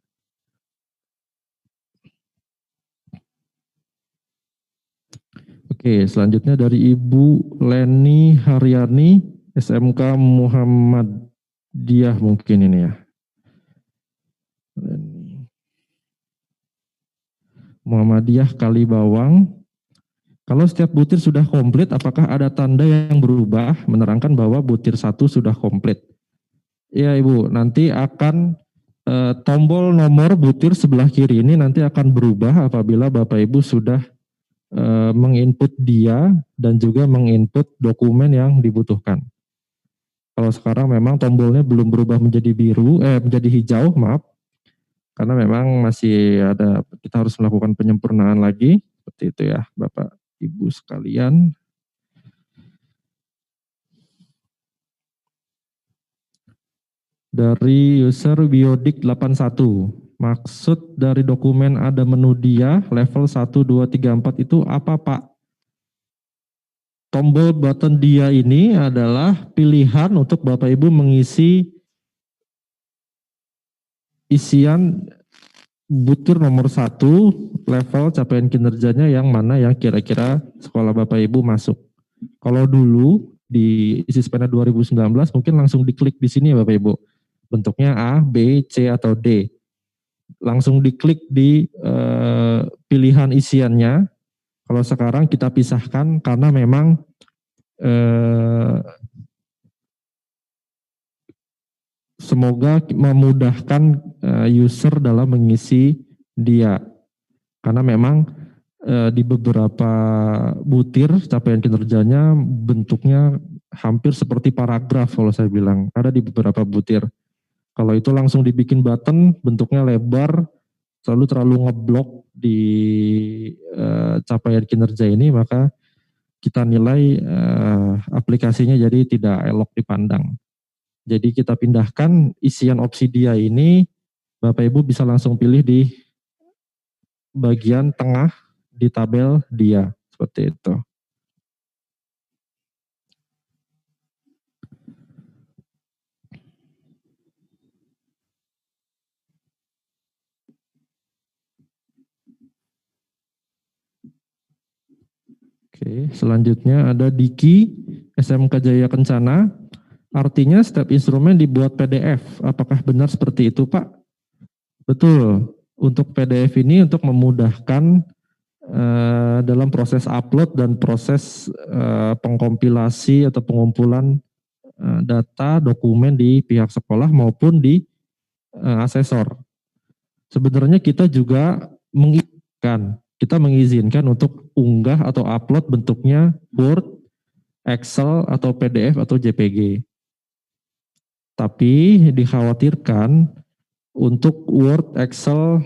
Oke, selanjutnya dari Ibu Leni Haryani, SMK Muhammadiyah mungkin ini ya. Muhammadiyah Kalibawang. Kalau setiap butir sudah komplit, apakah ada tanda yang berubah menerangkan bahwa butir 1 sudah komplit? Ya Ibu, nanti akan tombol nomor butir sebelah kiri ini nanti akan berubah apabila Bapak Ibu sudah menginput dia dan juga menginput dokumen yang dibutuhkan. Kalau sekarang memang tombolnya belum berubah menjadi menjadi hijau, maaf. Karena memang masih ada, kita harus melakukan penyempurnaan lagi, seperti itu ya Bapak Ibu sekalian. Dari user Biodik 81, maksud dari dokumen ada menu dia level 1, 2, 3, 4 itu apa Pak? Tombol button dia ini adalah pilihan untuk Bapak Ibu mengisi isian butir nomor 1 level capaian kinerjanya yang mana yang kira-kira sekolah Bapak Ibu masuk. Kalau dulu di Sispena 2019 mungkin langsung diklik di sini ya Bapak Ibu. Bentuknya A, B, C atau D. Langsung diklik di pilihan isiannya. Kalau sekarang kita pisahkan karena memang semoga memudahkan user dalam mengisi dia. Karena memang di beberapa butir capaian kinerjanya bentuknya hampir seperti paragraf kalau saya bilang. Ada di beberapa butir. Kalau itu langsung dibikin button, bentuknya lebar, terlalu ngeblok di capaian kinerja ini, maka kita nilai aplikasinya jadi tidak elok dipandang. Jadi kita pindahkan isian opsi dia ini, Bapak Ibu bisa langsung pilih di bagian tengah di tabel dia, seperti itu. Oke, selanjutnya ada Diki, SMK Jaya Kencana. Artinya setiap instrumen dibuat PDF. Apakah benar seperti itu, Pak? Betul. Untuk PDF ini untuk memudahkan dalam proses upload dan proses pengkompilasi atau pengumpulan data dokumen di pihak sekolah maupun di asesor. Sebenarnya kita juga mengizinkan untuk unggah atau upload bentuknya Word, Excel atau PDF atau JPG. Tapi dikhawatirkan untuk Word, Excel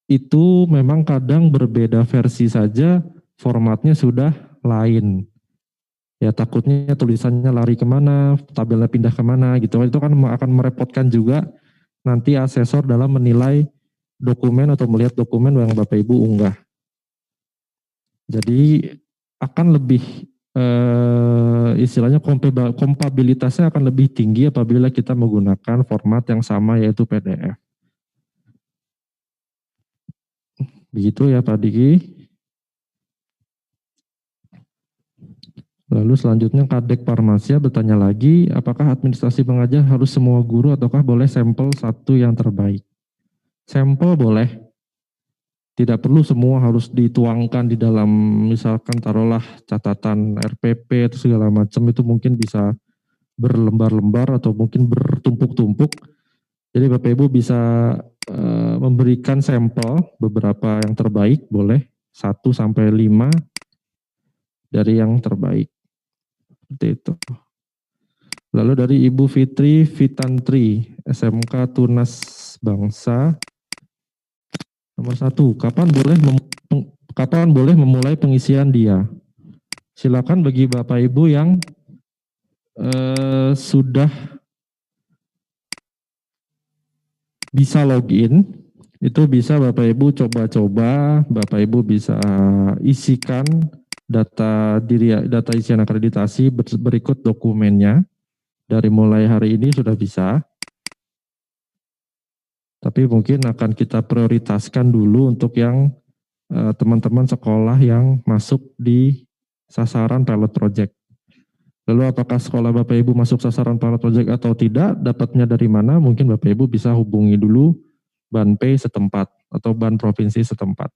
itu memang kadang berbeda versi saja, formatnya sudah lain. Ya takutnya tulisannya lari kemana, tabelnya pindah kemana gitu. Itu kan akan merepotkan juga nanti asesor dalam menilai dokumen atau melihat dokumen yang Bapak Ibu unggah. Jadi akan lebih istilahnya kompabilitasnya akan lebih tinggi apabila kita menggunakan format yang sama yaitu PDF. Begitu ya Pak Diki. Lalu selanjutnya Kadek Parmasya bertanya lagi, apakah administrasi pengajar harus semua guru ataukah boleh sampel satu yang terbaik? Sampel boleh, tidak perlu semua harus dituangkan di dalam misalkan taruhlah catatan RPP atau segala macam, itu mungkin bisa berlembar-lembar atau mungkin bertumpuk-tumpuk. Jadi Bapak Ibu bisa memberikan sampel beberapa yang terbaik, boleh 1 sampai 5 dari yang terbaik. Seperti itu. Lalu dari Ibu Fitri Fitantri, SMK Tunas Bangsa. Nomor 1, kapan boleh memulai pengisian dia? Silakan bagi Bapak Ibu yang sudah bisa login, itu bisa Bapak Ibu coba-coba, Bapak Ibu bisa isikan data isian akreditasi berikut dokumennya. Dari mulai hari ini sudah bisa. Tapi mungkin akan kita prioritaskan dulu untuk yang teman-teman sekolah yang masuk di sasaran pilot project. Lalu apakah sekolah Bapak Ibu masuk sasaran pilot project atau tidak, dapatnya dari mana? Mungkin Bapak Ibu bisa hubungi dulu Banpay setempat atau Ban Provinsi setempat.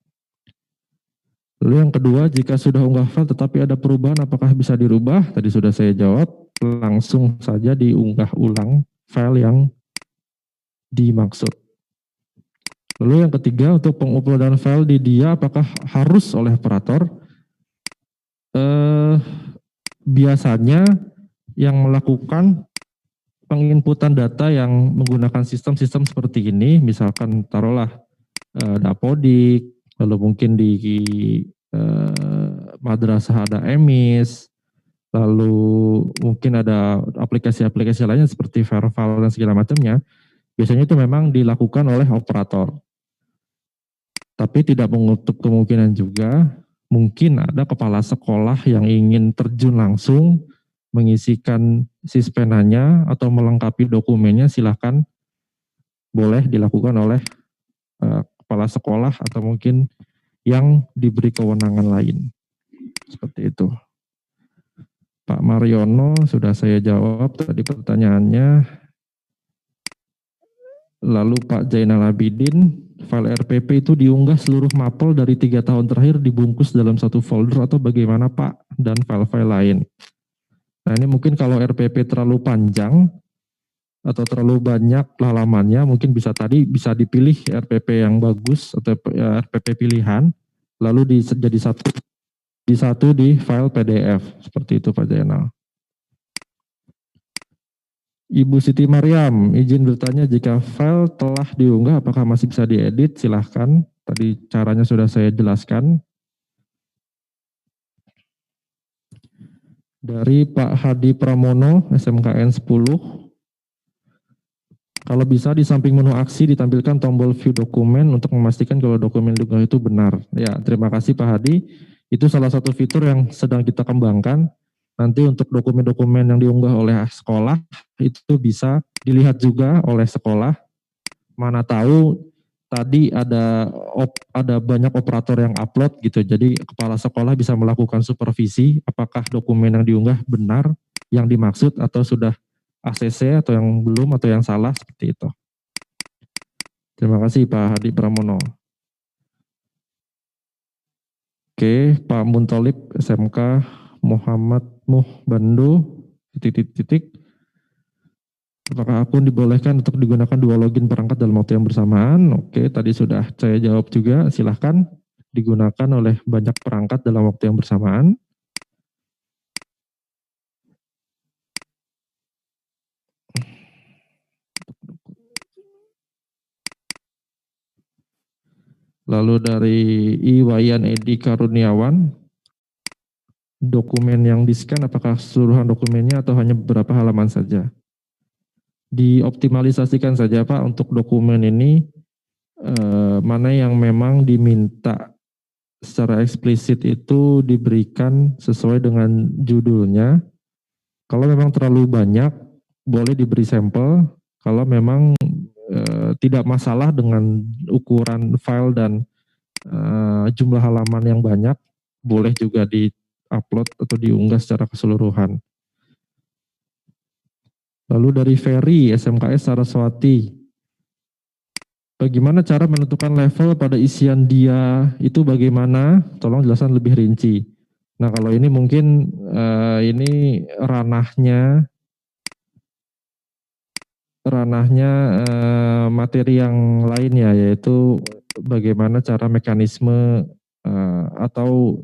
Lalu yang kedua, jika sudah unggah file tetapi ada perubahan, apakah bisa dirubah? Tadi sudah saya jawab, langsung saja diunggah ulang file yang dimaksud. Lalu yang ketiga, untuk penguploadan file di DIA apakah harus oleh operator? Biasanya yang melakukan penginputan data yang menggunakan sistem-sistem seperti ini, misalkan taruhlah Dapodik, lalu mungkin di madrasah ada EMIS, lalu mungkin ada aplikasi-aplikasi lainnya seperti Verval dan segala macamnya, biasanya itu memang dilakukan oleh operator. Tapi tidak menutup kemungkinan juga mungkin ada kepala sekolah yang ingin terjun langsung mengisikan sispenanya atau melengkapi dokumennya, silahkan boleh dilakukan oleh kepala sekolah atau mungkin yang diberi kewenangan lain. Seperti itu. Pak Mariono sudah saya jawab tadi pertanyaannya. Lalu Pak Zainal Abidin, file RPP itu diunggah seluruh mapel dari 3 tahun terakhir dibungkus dalam satu folder atau bagaimana Pak? Dan file-file lain. Nah ini mungkin kalau RPP terlalu panjang atau terlalu banyak halamannya, mungkin bisa dipilih RPP yang bagus atau RPP pilihan, lalu jadi satu di file PDF, seperti itu Pak Zainal. Ibu Siti Mariam, izin bertanya jika file telah diunggah apakah masih bisa diedit? Silahkan, tadi caranya sudah saya jelaskan. Dari Pak Hadi Pramono, SMKN 10. Kalau bisa di samping menu aksi ditampilkan tombol view dokumen untuk memastikan kalau dokumen diunggah itu benar. Ya, terima kasih Pak Hadi. Itu salah satu fitur yang sedang kita kembangkan. Nanti untuk dokumen-dokumen yang diunggah oleh sekolah itu bisa dilihat juga oleh sekolah. Mana tahu tadi ada banyak operator yang upload gitu. Jadi kepala sekolah bisa melakukan supervisi apakah dokumen yang diunggah benar yang dimaksud atau sudah ACC atau yang belum atau yang salah, seperti itu. Terima kasih Pak Hadi Pramono. Oke, Pak Muntolib SMK Muhammad Muh Bando, apakah akun dibolehkan untuk digunakan 2 login perangkat dalam waktu yang bersamaan? Oke, tadi sudah saya jawab juga, silahkan digunakan oleh banyak perangkat dalam waktu yang bersamaan. Lalu dari Iwayan Edi Karuniawan, dokumen yang di-scan apakah keseluruhan dokumennya atau hanya beberapa halaman saja? Dioptimalisasikan saja Pak untuk dokumen ini, mana yang memang diminta secara eksplisit itu diberikan sesuai dengan judulnya. Kalau memang terlalu banyak, boleh diberi sampel. Kalau memang tidak masalah dengan ukuran file dan jumlah halaman yang banyak, boleh juga di-upload atau diunggah secara keseluruhan. Lalu dari Ferry, SMKS Saraswati. Bagaimana cara menentukan level pada isian dia itu bagaimana? Tolong jelaskan lebih rinci. Nah kalau ini mungkin ini ranahnya materi yang lainnya, yaitu bagaimana cara mekanisme atau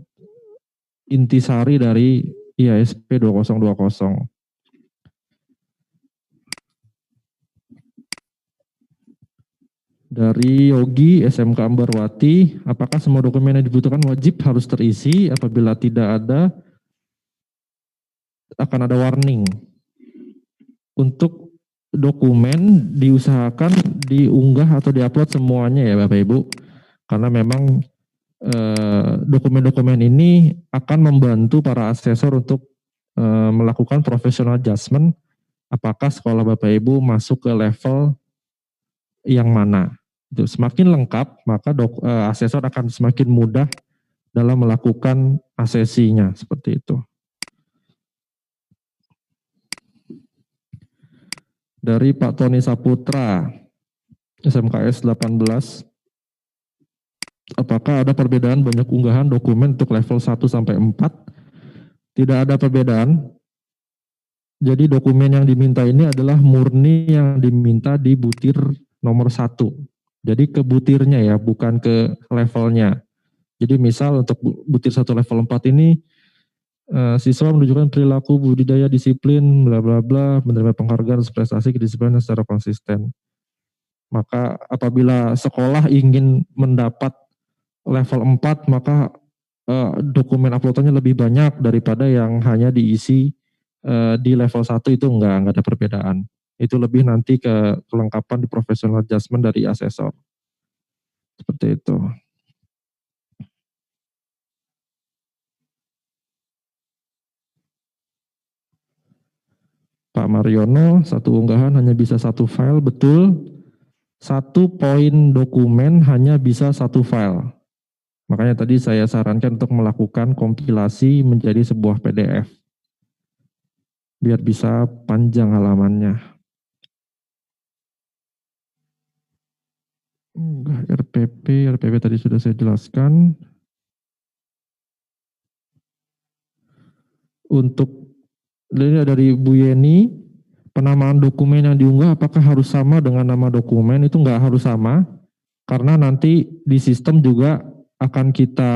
intisari dari IASP 2020. Dari Yogi, SMK Ambarwati, apakah semua dokumen yang dibutuhkan wajib harus terisi? Apabila tidak ada, akan ada warning. Untuk dokumen diusahakan diunggah atau diupload semuanya ya Bapak Ibu. Karena memang dokumen-dokumen ini akan membantu para asesor untuk melakukan professional adjustment apakah sekolah Bapak Ibu masuk ke level yang mana. Itu semakin lengkap, maka asesor akan semakin mudah dalam melakukan asesinya, seperti itu. Dari Pak Tony Saputra, SMKS 18, apakah ada perbedaan banyak unggahan dokumen untuk level 1 sampai 4? Tidak ada perbedaan. Jadi dokumen yang diminta ini adalah murni yang diminta di butir nomor 1. Jadi ke butirnya ya, bukan ke levelnya. Jadi misal untuk butir 1 level 4 ini, siswa menunjukkan perilaku budidaya disiplin, bla bla bla, menerima penghargaan prestasi kedisiplinan secara konsisten. Maka apabila sekolah ingin mendapat level 4, maka dokumen uploadannya lebih banyak daripada yang hanya diisi di level 1 itu enggak ada perbedaan. Itu lebih nanti ke kelengkapan di professional adjustment dari asesor. Seperti itu. Pak Mariono, 1 unggahan hanya bisa 1 file, betul. 1 poin dokumen hanya bisa 1 file. Makanya tadi saya sarankan untuk melakukan kompilasi menjadi sebuah PDF. Biar bisa panjang halamannya. RPP tadi sudah saya jelaskan. Untuk ini dari Bu Yeni, penamaan dokumen yang diunggah apakah harus sama dengan nama dokumen? Itu enggak harus sama, karena nanti di sistem juga akan kita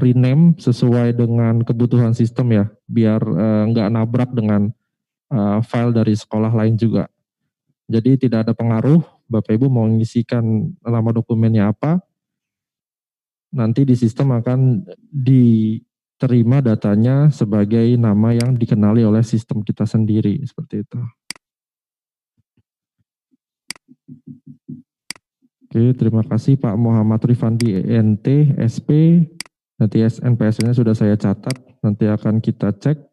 rename sesuai dengan kebutuhan sistem ya, biar enggak nabrak dengan file dari sekolah lain juga. Jadi tidak ada pengaruh, Bapak Ibu mau mengisikan nama dokumennya apa, nanti di sistem akan diterima datanya sebagai nama yang dikenali oleh sistem kita sendiri, seperti itu. Oke, terima kasih Pak Muhammad Rifandi ENT, SP, nanti NPS-nya sudah saya catat, nanti akan kita cek.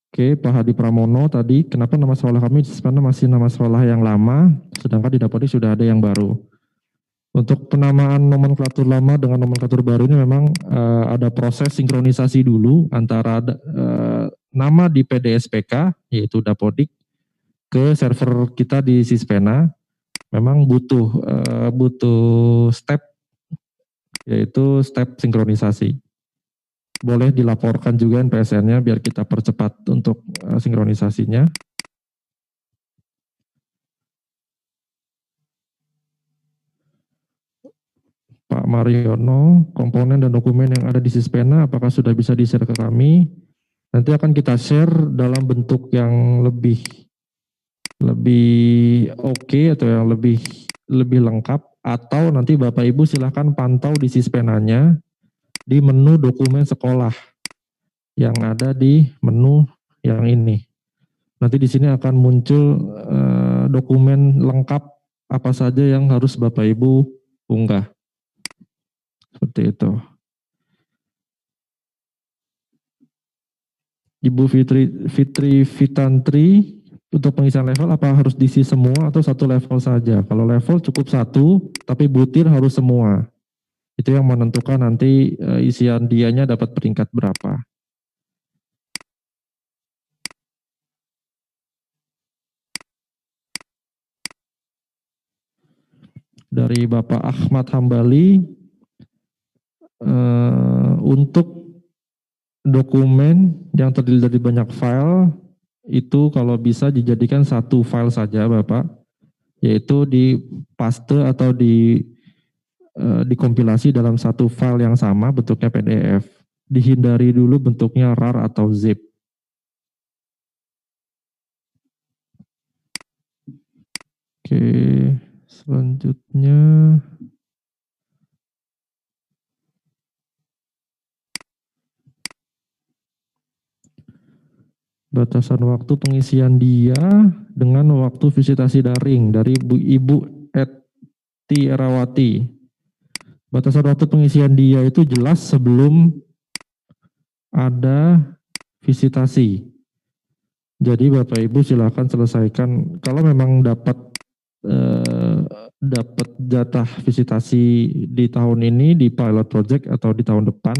Oke, Pak Hadi Pramono tadi, kenapa nama sekolah kami sebenarnya masih nama sekolah yang lama, sedangkan di Dapodi sudah ada yang baru. Untuk penamaan nomenklatur lama dengan nomenklatur baru ini memang ada proses sinkronisasi dulu antara nama di PDSPK, yaitu Dapodik, ke server kita di Sispena. Memang butuh step, yaitu step sinkronisasi. Boleh dilaporkan juga NPSN-nya biar kita percepat untuk sinkronisasinya. Pak Mariono, komponen dan dokumen yang ada di Sispena apakah sudah bisa di-share ke kami? Nanti akan kita share dalam bentuk yang lebih oke atau yang lebih lengkap, atau nanti Bapak Ibu silahkan pantau di Sispenanya di menu dokumen sekolah yang ada di menu yang ini. Nanti di sini akan muncul dokumen lengkap apa saja yang harus Bapak Ibu unggah. Seperti itu. Ibu Fitri Fitantri, untuk pengisian level apa harus diisi semua atau satu level saja? Kalau level cukup satu, tapi butir harus semua. Itu yang menentukan nanti isian dianya dapat peringkat berapa. Dari Bapak Ahmad Hambali, untuk dokumen yang terdiri dari banyak file, itu kalau bisa dijadikan satu file saja Bapak, yaitu di paste atau dikompilasi dalam satu file yang sama bentuknya PDF. Dihindari dulu bentuknya RAR atau zip. Oke, selanjutnya batasan waktu pengisian dia dengan waktu visitasi daring dari Ibu Eti Erawati. Batasan waktu pengisian dia itu jelas sebelum ada visitasi. Jadi Bapak Ibu silakan selesaikan. Kalau memang dapat jatah visitasi di tahun ini di pilot project atau di tahun depan,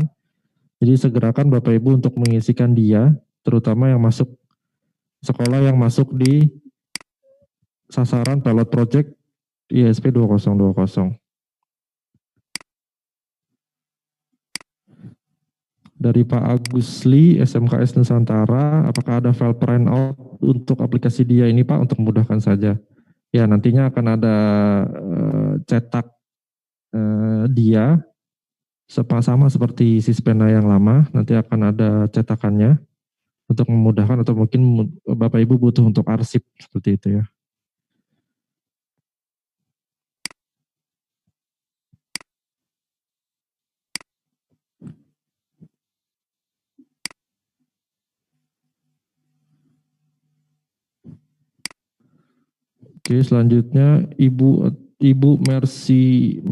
jadi segerakan Bapak Ibu untuk mengisikan dia, terutama yang masuk sekolah yang masuk di sasaran pilot project ISP 2020. Dari Pak Agusli, SMKS Nusantara, apakah ada file printout untuk aplikasi dia ini Pak, untuk memudahkan saja? Ya, nantinya akan ada cetak dia, sama seperti Sispena yang lama, nanti akan ada cetakannya untuk memudahkan, atau mungkin Bapak Ibu butuh untuk arsip, seperti itu ya. Oke, selanjutnya Ibu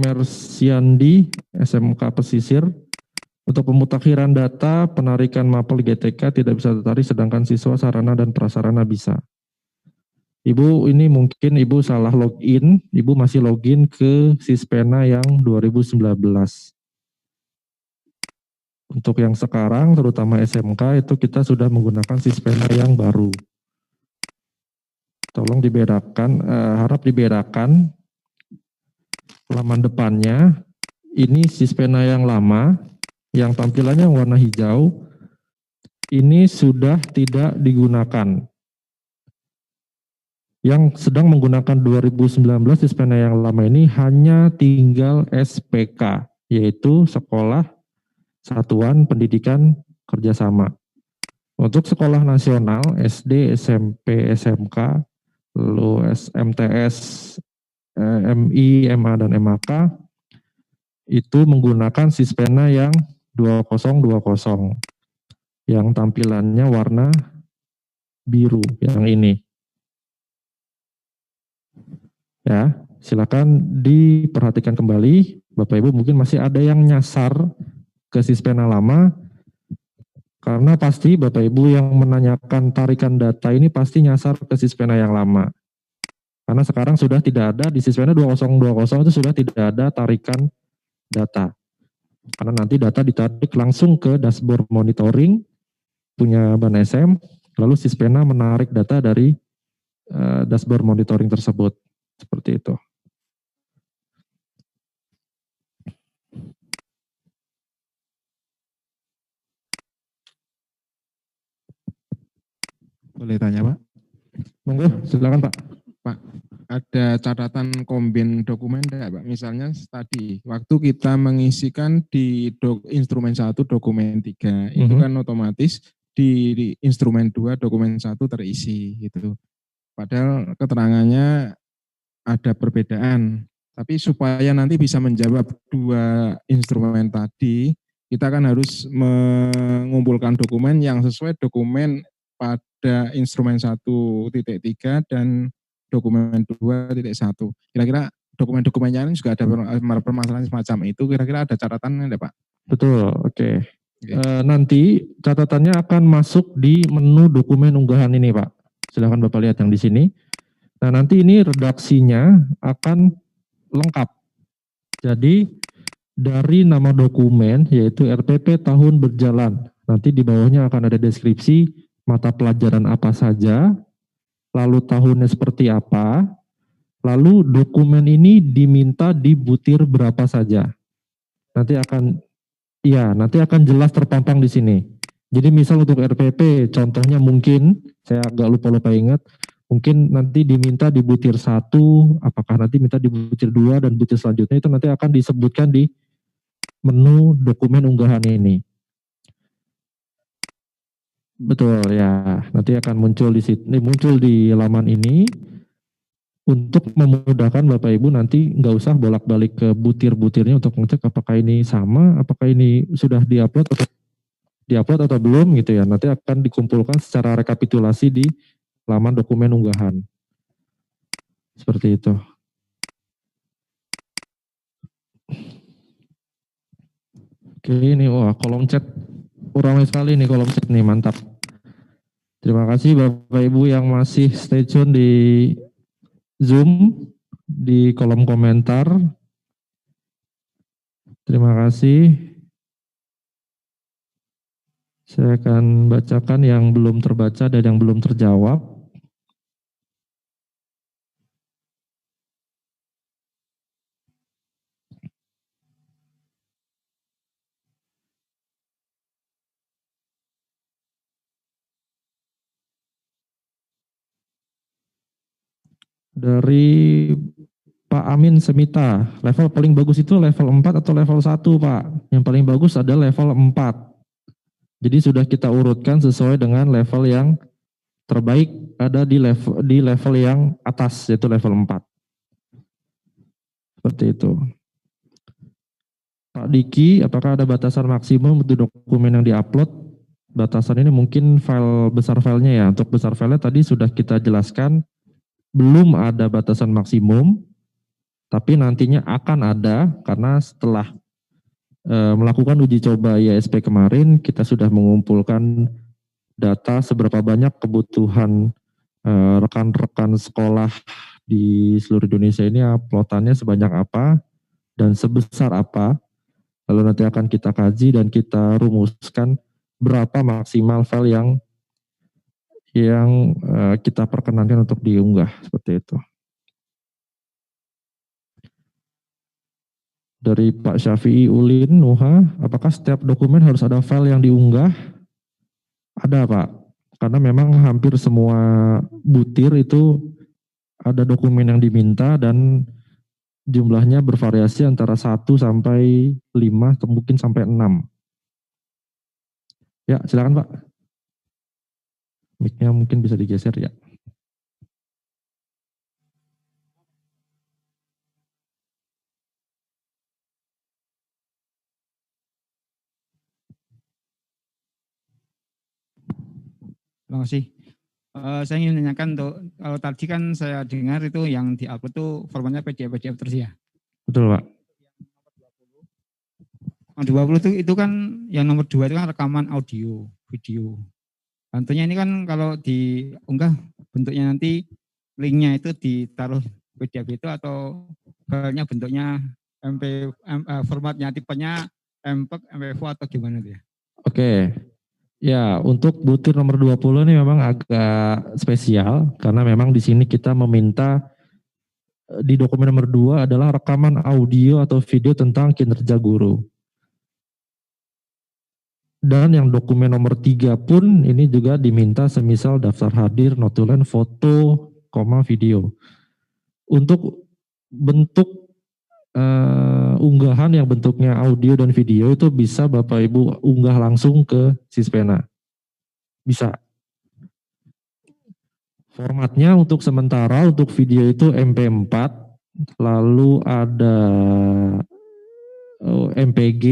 Mersiandi, SMK Pesisir. Untuk pemutakhiran data, penarikan mapel GTK tidak bisa tertarik, sedangkan siswa sarana dan prasarana bisa. Ibu, ini mungkin Ibu salah login, Ibu masih login ke Sispena yang 2019. Untuk yang sekarang, terutama SMK, itu kita sudah menggunakan Sispena yang baru. Tolong dibedakan, harap dibedakan halaman depannya. Ini Sispena yang lama, yang tampilannya warna hijau, ini sudah tidak digunakan. Yang sedang menggunakan 2019 Sispena yang lama ini hanya tinggal SPK, yaitu Sekolah Satuan Pendidikan Kerjasama. Untuk sekolah nasional, SD, SMP, SMK, lalu MTS, MI, MA, dan MAK, itu menggunakan Sispena yang 2020, yang tampilannya warna biru, yang ini. Ya, silakan diperhatikan kembali, Bapak Ibu mungkin masih ada yang nyasar ke Sispena lama, karena pasti Bapak Ibu yang menanyakan tarikan data ini pasti nyasar ke Sispena yang lama. Karena sekarang sudah tidak ada, di Sispena 2020 itu sudah tidak ada tarikan data. Karena nanti data ditarik langsung ke dashboard monitoring punya Ban SM, lalu Sispena menarik data dari dashboard monitoring tersebut. Seperti itu. Boleh tanya Pak? Monggo, silakan Pak. Pak, ada catatan kombin dokumen enggak Pak? Misalnya tadi, waktu kita mengisikan di instrumen 1 dokumen 3, itu kan otomatis di instrumen 2 dokumen 1 terisi gitu. Padahal keterangannya ada perbedaan. Tapi supaya nanti bisa menjawab dua instrumen tadi, kita kan harus mengumpulkan dokumen yang sesuai dokumen pada instrumen 1.3 dan dokumen 2.1. Kira-kira dokumen-dokumennya ini juga ada permasalahan semacam itu, kira-kira ada catatannya enggak Pak? Betul, oke. Nanti catatannya akan masuk di menu dokumen unggahan ini Pak. Silahkan Bapak lihat yang di sini. Nah, nanti ini redaksinya akan lengkap. Jadi dari nama dokumen yaitu RPP tahun berjalan. Nanti di bawahnya akan ada deskripsi mata pelajaran apa saja, lalu tahunnya seperti apa, lalu dokumen ini diminta dibutir berapa saja. Nanti akan jelas terpampang di sini. Jadi misal untuk RPP, contohnya mungkin, saya agak lupa ingat, mungkin nanti diminta dibutir 1, apakah nanti minta dibutir 2 dan butir selanjutnya itu nanti akan disebutkan di menu dokumen unggahan ini. Betul ya, nanti akan muncul di laman ini. Untuk memudahkan Bapak Ibu nanti nggak usah bolak-balik ke butir-butirnya untuk ngecek apakah ini sama, apakah ini sudah diupload atau belum gitu ya. Nanti akan dikumpulkan secara rekapitulasi di laman dokumen unggahan. Seperti itu. Oke, ini kolom chat ramai sekali nih kolom chat nih, mantap. Terima kasih Bapak Ibu yang masih stay tune di Zoom, di kolom komentar. Terima kasih. Saya akan bacakan yang belum terbaca dan yang belum terjawab. Dari Pak Amin Semita, level paling bagus itu level 4 atau level 1 Pak? Yang paling bagus ada level 4. Jadi sudah kita urutkan sesuai dengan level yang terbaik ada di level yang atas, yaitu level 4. Seperti itu. Pak Diki, apakah ada batasan maksimum untuk dokumen yang diupload? Batasan ini mungkin file besar filenya ya. Untuk besar filenya tadi sudah kita jelaskan, belum ada batasan maksimum, tapi nantinya akan ada karena setelah melakukan uji coba IASP kemarin, kita sudah mengumpulkan data seberapa banyak kebutuhan rekan-rekan sekolah di seluruh Indonesia ini uploadannya sebanyak apa dan sebesar apa. Lalu nanti akan kita kaji dan kita rumuskan berapa maksimal file yang kita perkenankan untuk diunggah, seperti itu. Dari Pak Syafi'i Ulin Nuha, apakah setiap dokumen harus ada file yang diunggah? Ada Pak, karena memang hampir semua butir itu ada dokumen yang diminta dan jumlahnya bervariasi antara 1 sampai 5 atau mungkin sampai 6. Ya, silakan Pak. Mic-nya mungkin bisa digeser ya. Terima kasih. Saya ingin menanyakan untuk kalau tadi kan saya dengar itu yang diupload itu formatnya PDF terus ya. Betul Pak. Yang 20 itu kan yang nomor 2 itu kan rekaman audio, video. Tentunya ini kan kalau diunggah bentuknya nanti linknya itu ditaruh PDF itu atau filenya bentuknya formatnya tipenya MPEG, MPV atau gimana itu ya? Oke. Ya, untuk butir nomor 20 ini memang agak spesial karena memang di sini kita meminta di dokumen nomor 2 adalah rekaman audio atau video tentang kinerja guru. Dan yang dokumen nomor 3 pun ini juga diminta semisal daftar hadir, notulen, foto, video. Untuk bentuk unggahan yang bentuknya audio dan video itu bisa Bapak Ibu unggah langsung ke Sispena. Bisa. Formatnya untuk sementara untuk video itu MP4, lalu ada MPG,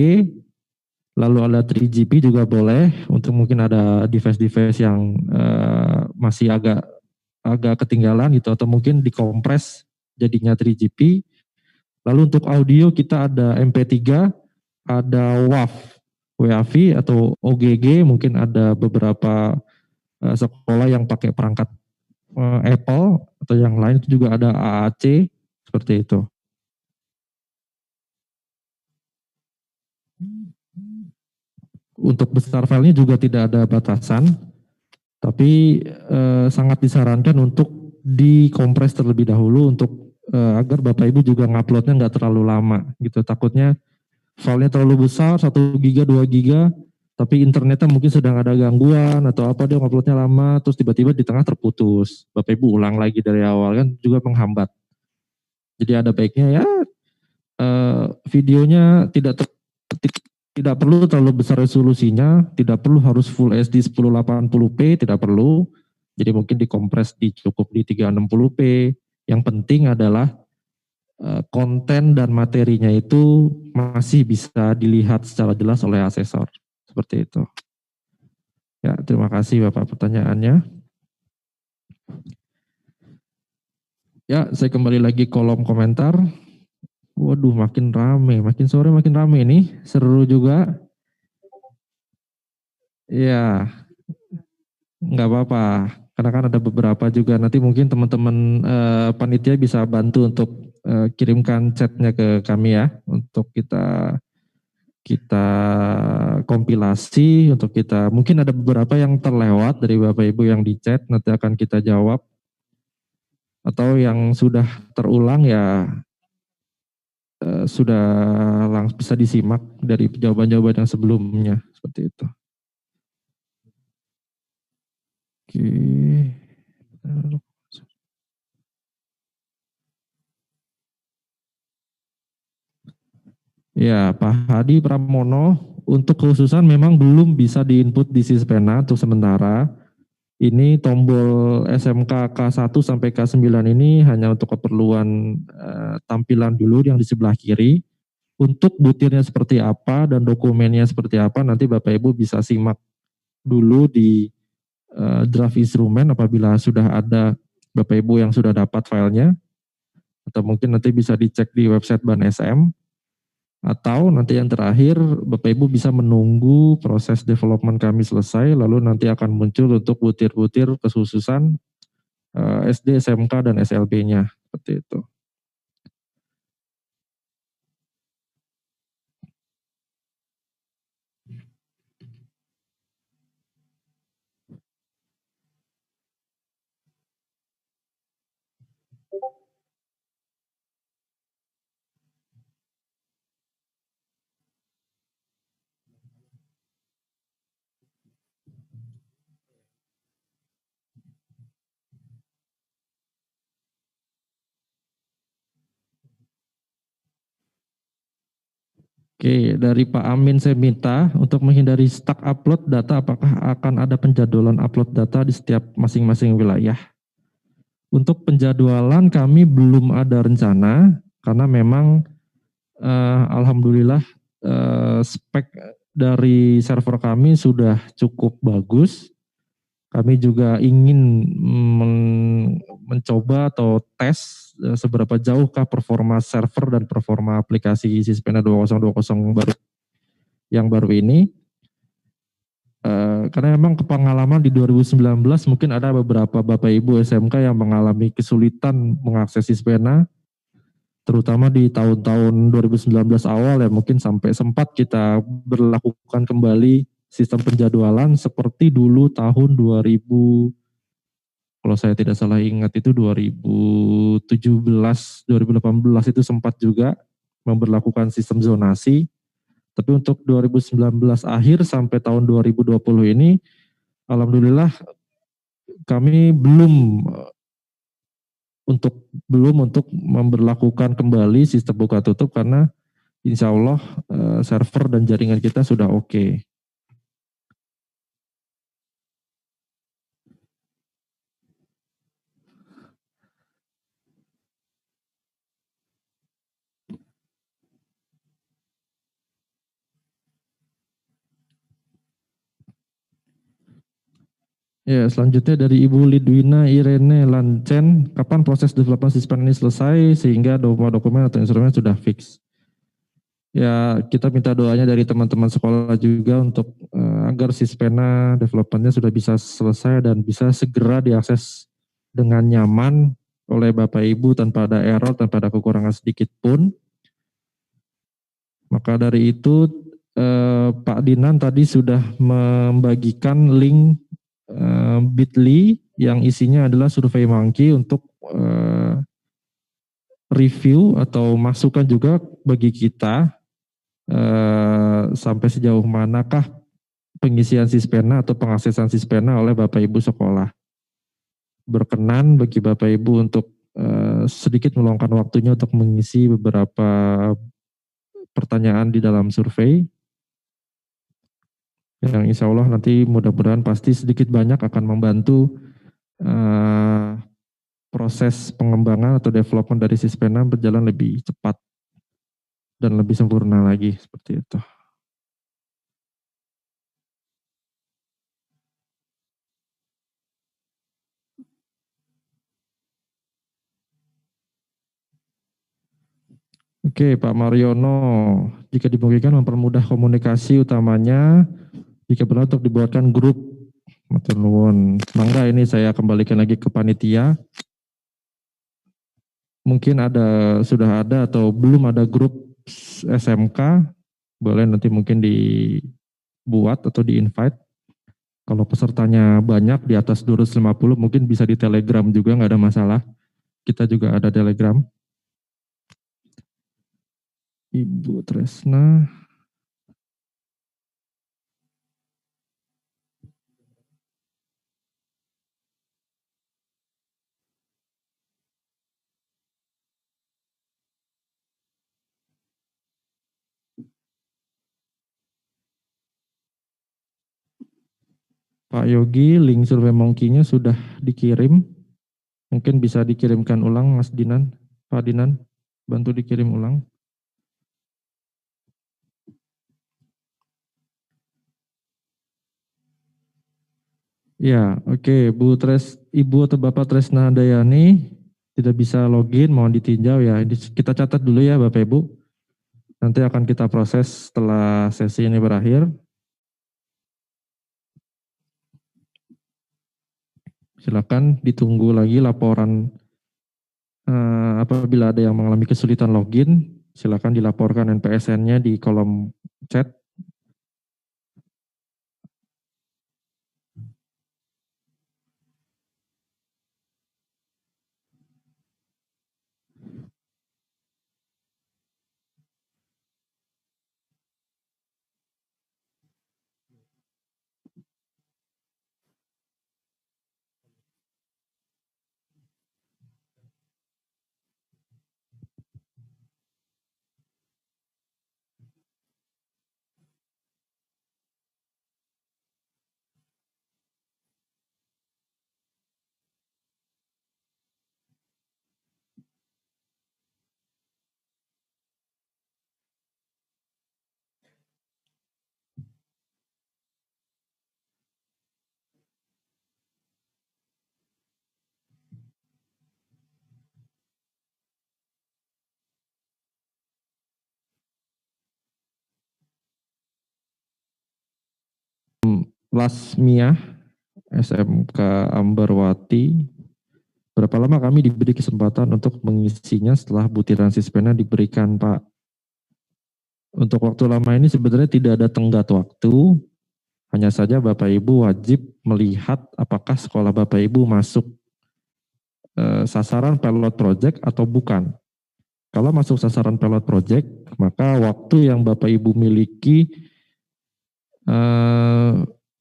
lalu ada 3GP juga boleh, untuk mungkin ada device-device yang masih agak ketinggalan gitu, atau mungkin dikompres jadinya 3GP. Lalu untuk audio kita ada MP3, ada WAV atau OGG, mungkin ada beberapa sekolah yang pakai perangkat Apple atau yang lain itu juga ada AAC seperti itu. Untuk besar filenya juga tidak ada batasan, tapi sangat disarankan untuk dikompres terlebih dahulu untuk agar Bapak Ibu juga nguploadnya nggak terlalu lama gitu. Takutnya filenya terlalu besar, 1 giga, 2 giga, tapi internetnya mungkin sedang ada gangguan atau apa, dia nguploadnya lama, terus tiba-tiba di tengah terputus. Bapak Ibu ulang lagi dari awal kan juga menghambat. Jadi ada baiknya ya videonya tidak perlu terlalu besar resolusinya, tidak perlu harus Full HD 1080p, tidak perlu. Jadi mungkin dikompres cukup di 360p. Yang penting adalah konten dan materinya itu masih bisa dilihat secara jelas oleh asesor. Seperti itu. Ya, terima kasih Bapak pertanyaannya. Ya, saya kembali lagi kolom komentar. Waduh, makin rame, makin sore makin rame nih, seru juga. Ya, nggak apa-apa, karena kan ada beberapa juga. Nanti mungkin teman-teman panitia bisa bantu untuk kirimkan chatnya ke kami ya, untuk kita kompilasi, untuk kita mungkin ada beberapa yang terlewat dari Bapak Ibu yang di chat, nanti akan kita jawab. Atau yang sudah terulang ya sudah langsung bisa disimak dari jawaban-jawaban yang sebelumnya, seperti itu. Oke. Ya, Pak Hadi Pramono, untuk kekhususan memang belum bisa diinput di Sispena untuk sementara. Ini tombol SMK K1 sampai K9 ini hanya untuk keperluan tampilan dulu yang di sebelah kiri. Untuk butirnya seperti apa dan dokumennya seperti apa nanti Bapak Ibu bisa simak dulu di draft instrumen apabila sudah ada Bapak Ibu yang sudah dapat filenya, atau mungkin nanti bisa dicek di website Ban SM, atau nanti yang terakhir Bapak Ibu bisa menunggu proses development kami selesai, lalu nanti akan muncul untuk butir-butir kekhususan SD, SMK, dan SLB-nya, seperti itu. Oke, dari Pak Amin saya minta untuk menghindari stuck upload data, apakah akan ada penjadwalan upload data di setiap masing-masing wilayah? Untuk penjadwalan kami belum ada rencana, karena memang alhamdulillah spek dari server kami sudah cukup bagus. Kami juga ingin mencoba atau tes seberapa jauhkah performa server dan performa aplikasi Sispena 2020 yang baru ini. Karena memang kepengalaman di 2019 mungkin ada beberapa Bapak Ibu SMK yang mengalami kesulitan mengakses Sispena, terutama di tahun-tahun 2019 awal ya, mungkin sampai sempat kita berlakukan kembali sistem penjadwalan seperti dulu tahun 2000, kalau saya tidak salah ingat itu 2017, 2018 itu sempat juga memberlakukan sistem zonasi. Tapi untuk 2019 akhir sampai tahun 2020 ini, alhamdulillah kami belum untuk memberlakukan kembali sistem buka tutup, karena insya Allah server dan jaringan kita sudah oke. Ya, selanjutnya dari Ibu Lidwina Irene Lancen, kapan proses development Sispena ini selesai sehingga dokumen atau instrumen sudah fix? Ya, kita minta doanya dari teman-teman sekolah juga untuk agar Sispena developmentnya sudah bisa selesai dan bisa segera diakses dengan nyaman oleh Bapak Ibu tanpa ada error, tanpa ada kekurangan sedikit pun. Maka dari itu Pak Dinan tadi sudah membagikan link Bitly yang isinya adalah Survey Monkey untuk review atau masukan juga bagi kita sampai sejauh manakah pengisian Sispena atau pengaksesan Sispena oleh Bapak Ibu sekolah. Berkenan bagi Bapak Ibu untuk sedikit meluangkan waktunya untuk mengisi beberapa pertanyaan di dalam survei. Yang insya Allah nanti mudah-mudahan pasti sedikit banyak akan membantu proses pengembangan atau development dari Sispena berjalan lebih cepat dan lebih sempurna lagi seperti itu. Oke, Pak Mariono, jika dimungkinkan mempermudah komunikasi utamanya, jika benar untuk dibuatkan grup, matur nuwun. Mangga ini saya kembalikan lagi ke panitia. Mungkin sudah ada atau belum ada grup SMK, boleh nanti mungkin dibuat atau di-invite. Kalau pesertanya banyak di atas 250 mungkin bisa di Telegram juga, nggak ada masalah. Kita juga ada Telegram. Ibu Tresna. Pak Yogi, link Survey Monkey-nya sudah dikirim. Mungkin bisa dikirimkan ulang Mas Dinan. Pak Dinan, bantu dikirim ulang. Ya, oke. Ibu atau Bapak Tresna Dayani tidak bisa login, mohon ditinjau ya. Kita catat dulu ya Bapak Ibu. Nanti akan kita proses setelah sesi ini berakhir. Silakan ditunggu lagi laporan apabila ada yang mengalami kesulitan login, silakan dilaporkan NPSN-nya di kolom chat. Lasmia, SMK Ambarwati. Berapa lama kami diberi kesempatan untuk mengisinya setelah butiran Sispena diberikan, Pak? Untuk waktu lama ini sebenarnya tidak ada tenggat waktu, hanya saja Bapak Ibu wajib melihat apakah sekolah Bapak Ibu masuk sasaran pilot project atau bukan. Kalau masuk sasaran pilot project, maka waktu yang Bapak Ibu miliki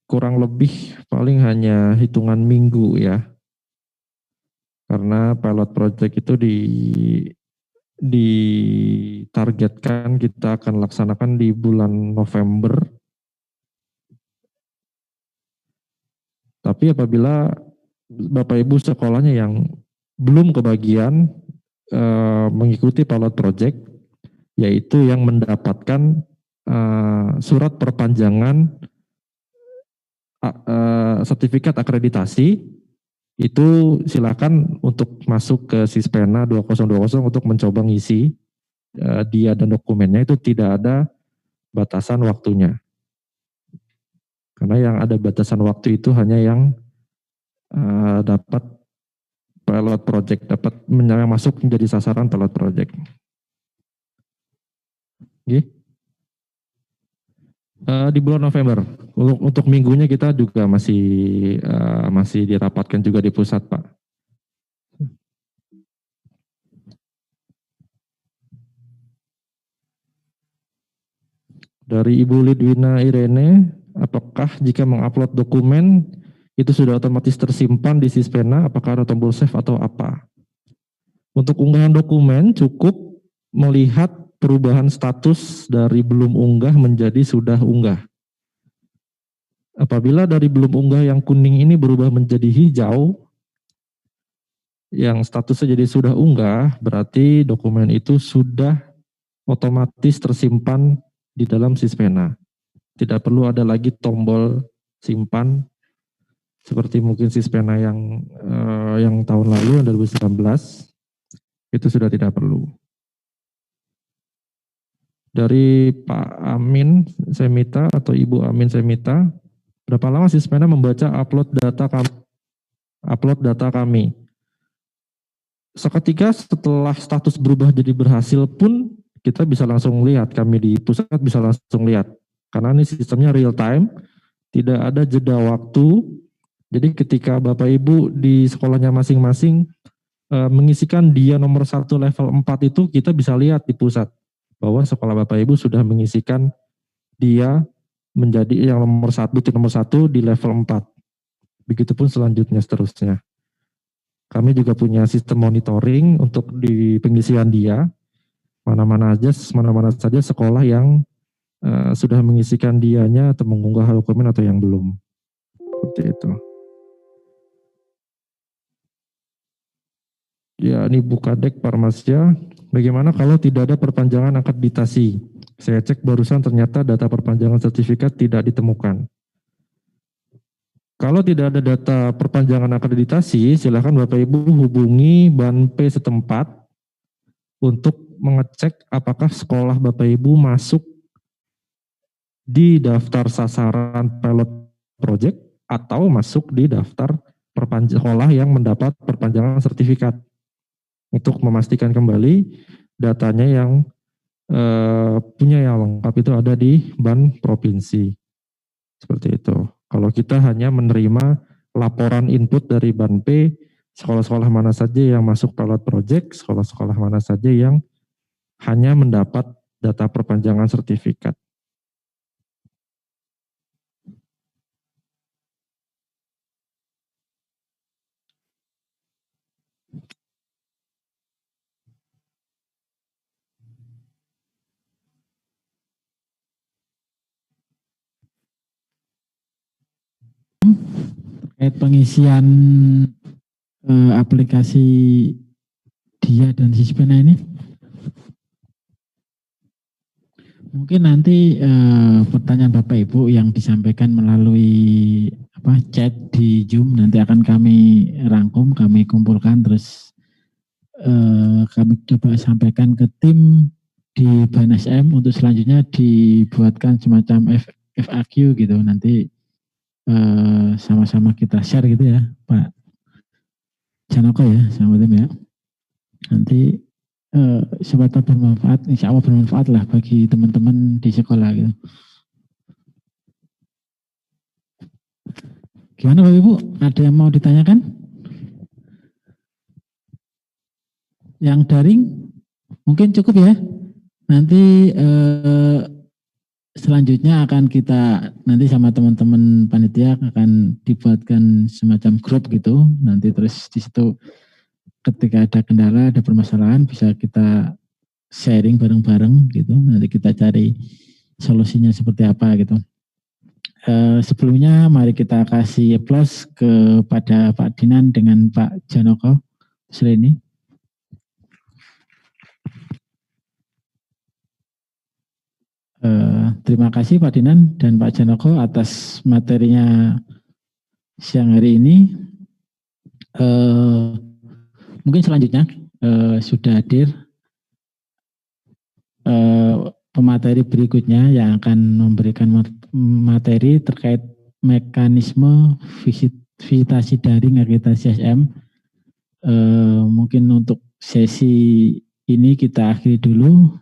kurang lebih paling hanya hitungan minggu ya. Karena pilot project itu ditargetkan kita akan laksanakan di bulan November. Tapi apabila Bapak Ibu sekolahnya yang belum kebagian mengikuti pilot project, yaitu yang mendapatkan surat perpanjangan sertifikat akreditasi, itu silakan untuk masuk ke Sispena 2020 untuk mencoba ngisi dia dan dokumennya. Itu tidak ada batasan waktunya. Karena yang ada batasan waktu itu hanya yang dapat pilot project, dapat yang masuk menjadi sasaran pilot project. Oke. Di bulan November, untuk minggunya kita juga masih dirapatkan juga di pusat, Pak. Dari Ibu Lidwina Irene, apakah jika mengupload dokumen itu sudah otomatis tersimpan di Sispena, apakah ada tombol save atau apa? Untuk unggahan dokumen cukup melihat perubahan status dari belum unggah menjadi sudah unggah. Apabila dari belum unggah yang kuning ini berubah menjadi hijau, yang statusnya jadi sudah unggah, berarti dokumen itu sudah otomatis tersimpan di dalam Sispena. Tidak perlu ada lagi tombol simpan seperti mungkin Sispena yang tahun lalu, yang 2019, itu sudah tidak perlu. Dari Pak Amin Semita atau Ibu Amin Semita, berapa lama Sispena membaca upload data kami? Seketika setelah status berubah jadi berhasil pun kita bisa langsung lihat, kami di pusat bisa langsung lihat. Karena ini sistemnya real time, tidak ada jeda waktu. Jadi ketika Bapak Ibu di sekolahnya masing-masing mengisikan dia nomor 1 level 4 itu, kita bisa lihat di pusat bahwa sekolah Bapak Ibu sudah mengisikan dia menjadi yang nomor 1 di level 4. Begitupun selanjutnya seterusnya. Kami juga punya sistem monitoring untuk di pengisian dia, mana-mana saja sekolah yang sudah mengisikan dianya atau mengunggah dokumen atau yang belum. Seperti itu. Ya, ini Bu Kadek Parmasya. Bagaimana kalau tidak ada perpanjangan akreditasi? Saya cek barusan ternyata data perpanjangan sertifikat tidak ditemukan. Kalau tidak ada data perpanjangan akreditasi, silakan Bapak Ibu hubungi Banpe setempat untuk mengecek apakah sekolah Bapak Ibu masuk di daftar sasaran pilot project atau masuk di daftar sekolah yang mendapat perpanjangan sertifikat. Untuk memastikan kembali datanya yang punya yang lengkap itu ada di Ban Provinsi. Seperti itu. Kalau kita hanya menerima laporan input dari Banpe, sekolah-sekolah mana saja yang masuk pilot project, sekolah-sekolah mana saja yang hanya mendapat data perpanjangan sertifikat. Terkait pengisian aplikasi dia dan Sispena ini, mungkin nanti pertanyaan Bapak Ibu yang disampaikan melalui chat di Zoom nanti akan kami rangkum, kami kumpulkan, terus kami coba sampaikan ke tim di BNSM untuk selanjutnya dibuatkan semacam FAQ gitu, nanti sama-sama kita share gitu ya Pak Janoko ya, sama tim ya. Nanti siapa tahu bermanfaat, insya Allah bermanfaat lah bagi teman-teman di sekolah gitu. Gimana Bapak Ibu? Ada yang mau ditanyakan? Yang daring mungkin cukup ya. Nanti selanjutnya akan kita nanti sama teman-teman panitia akan dibuatkan semacam grup gitu. Nanti terus di situ ketika ada kendala, ada permasalahan bisa kita sharing bareng-bareng gitu. Nanti kita cari solusinya seperti apa gitu. Sebelumnya mari kita kasih applause kepada Pak Dinan dengan Pak Janoko Sleni. Terima kasih Pak Dinan dan Pak Janoko atas materinya siang hari ini. Mungkin selanjutnya sudah hadir pemateri berikutnya yang akan memberikan materi terkait mekanisme visitasi daring akreditasi SM. mungkin untuk sesi ini kita akhiri dulu.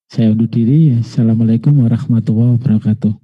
Saya undur diri. Assalamualaikum warahmatullahi wabarakatuh.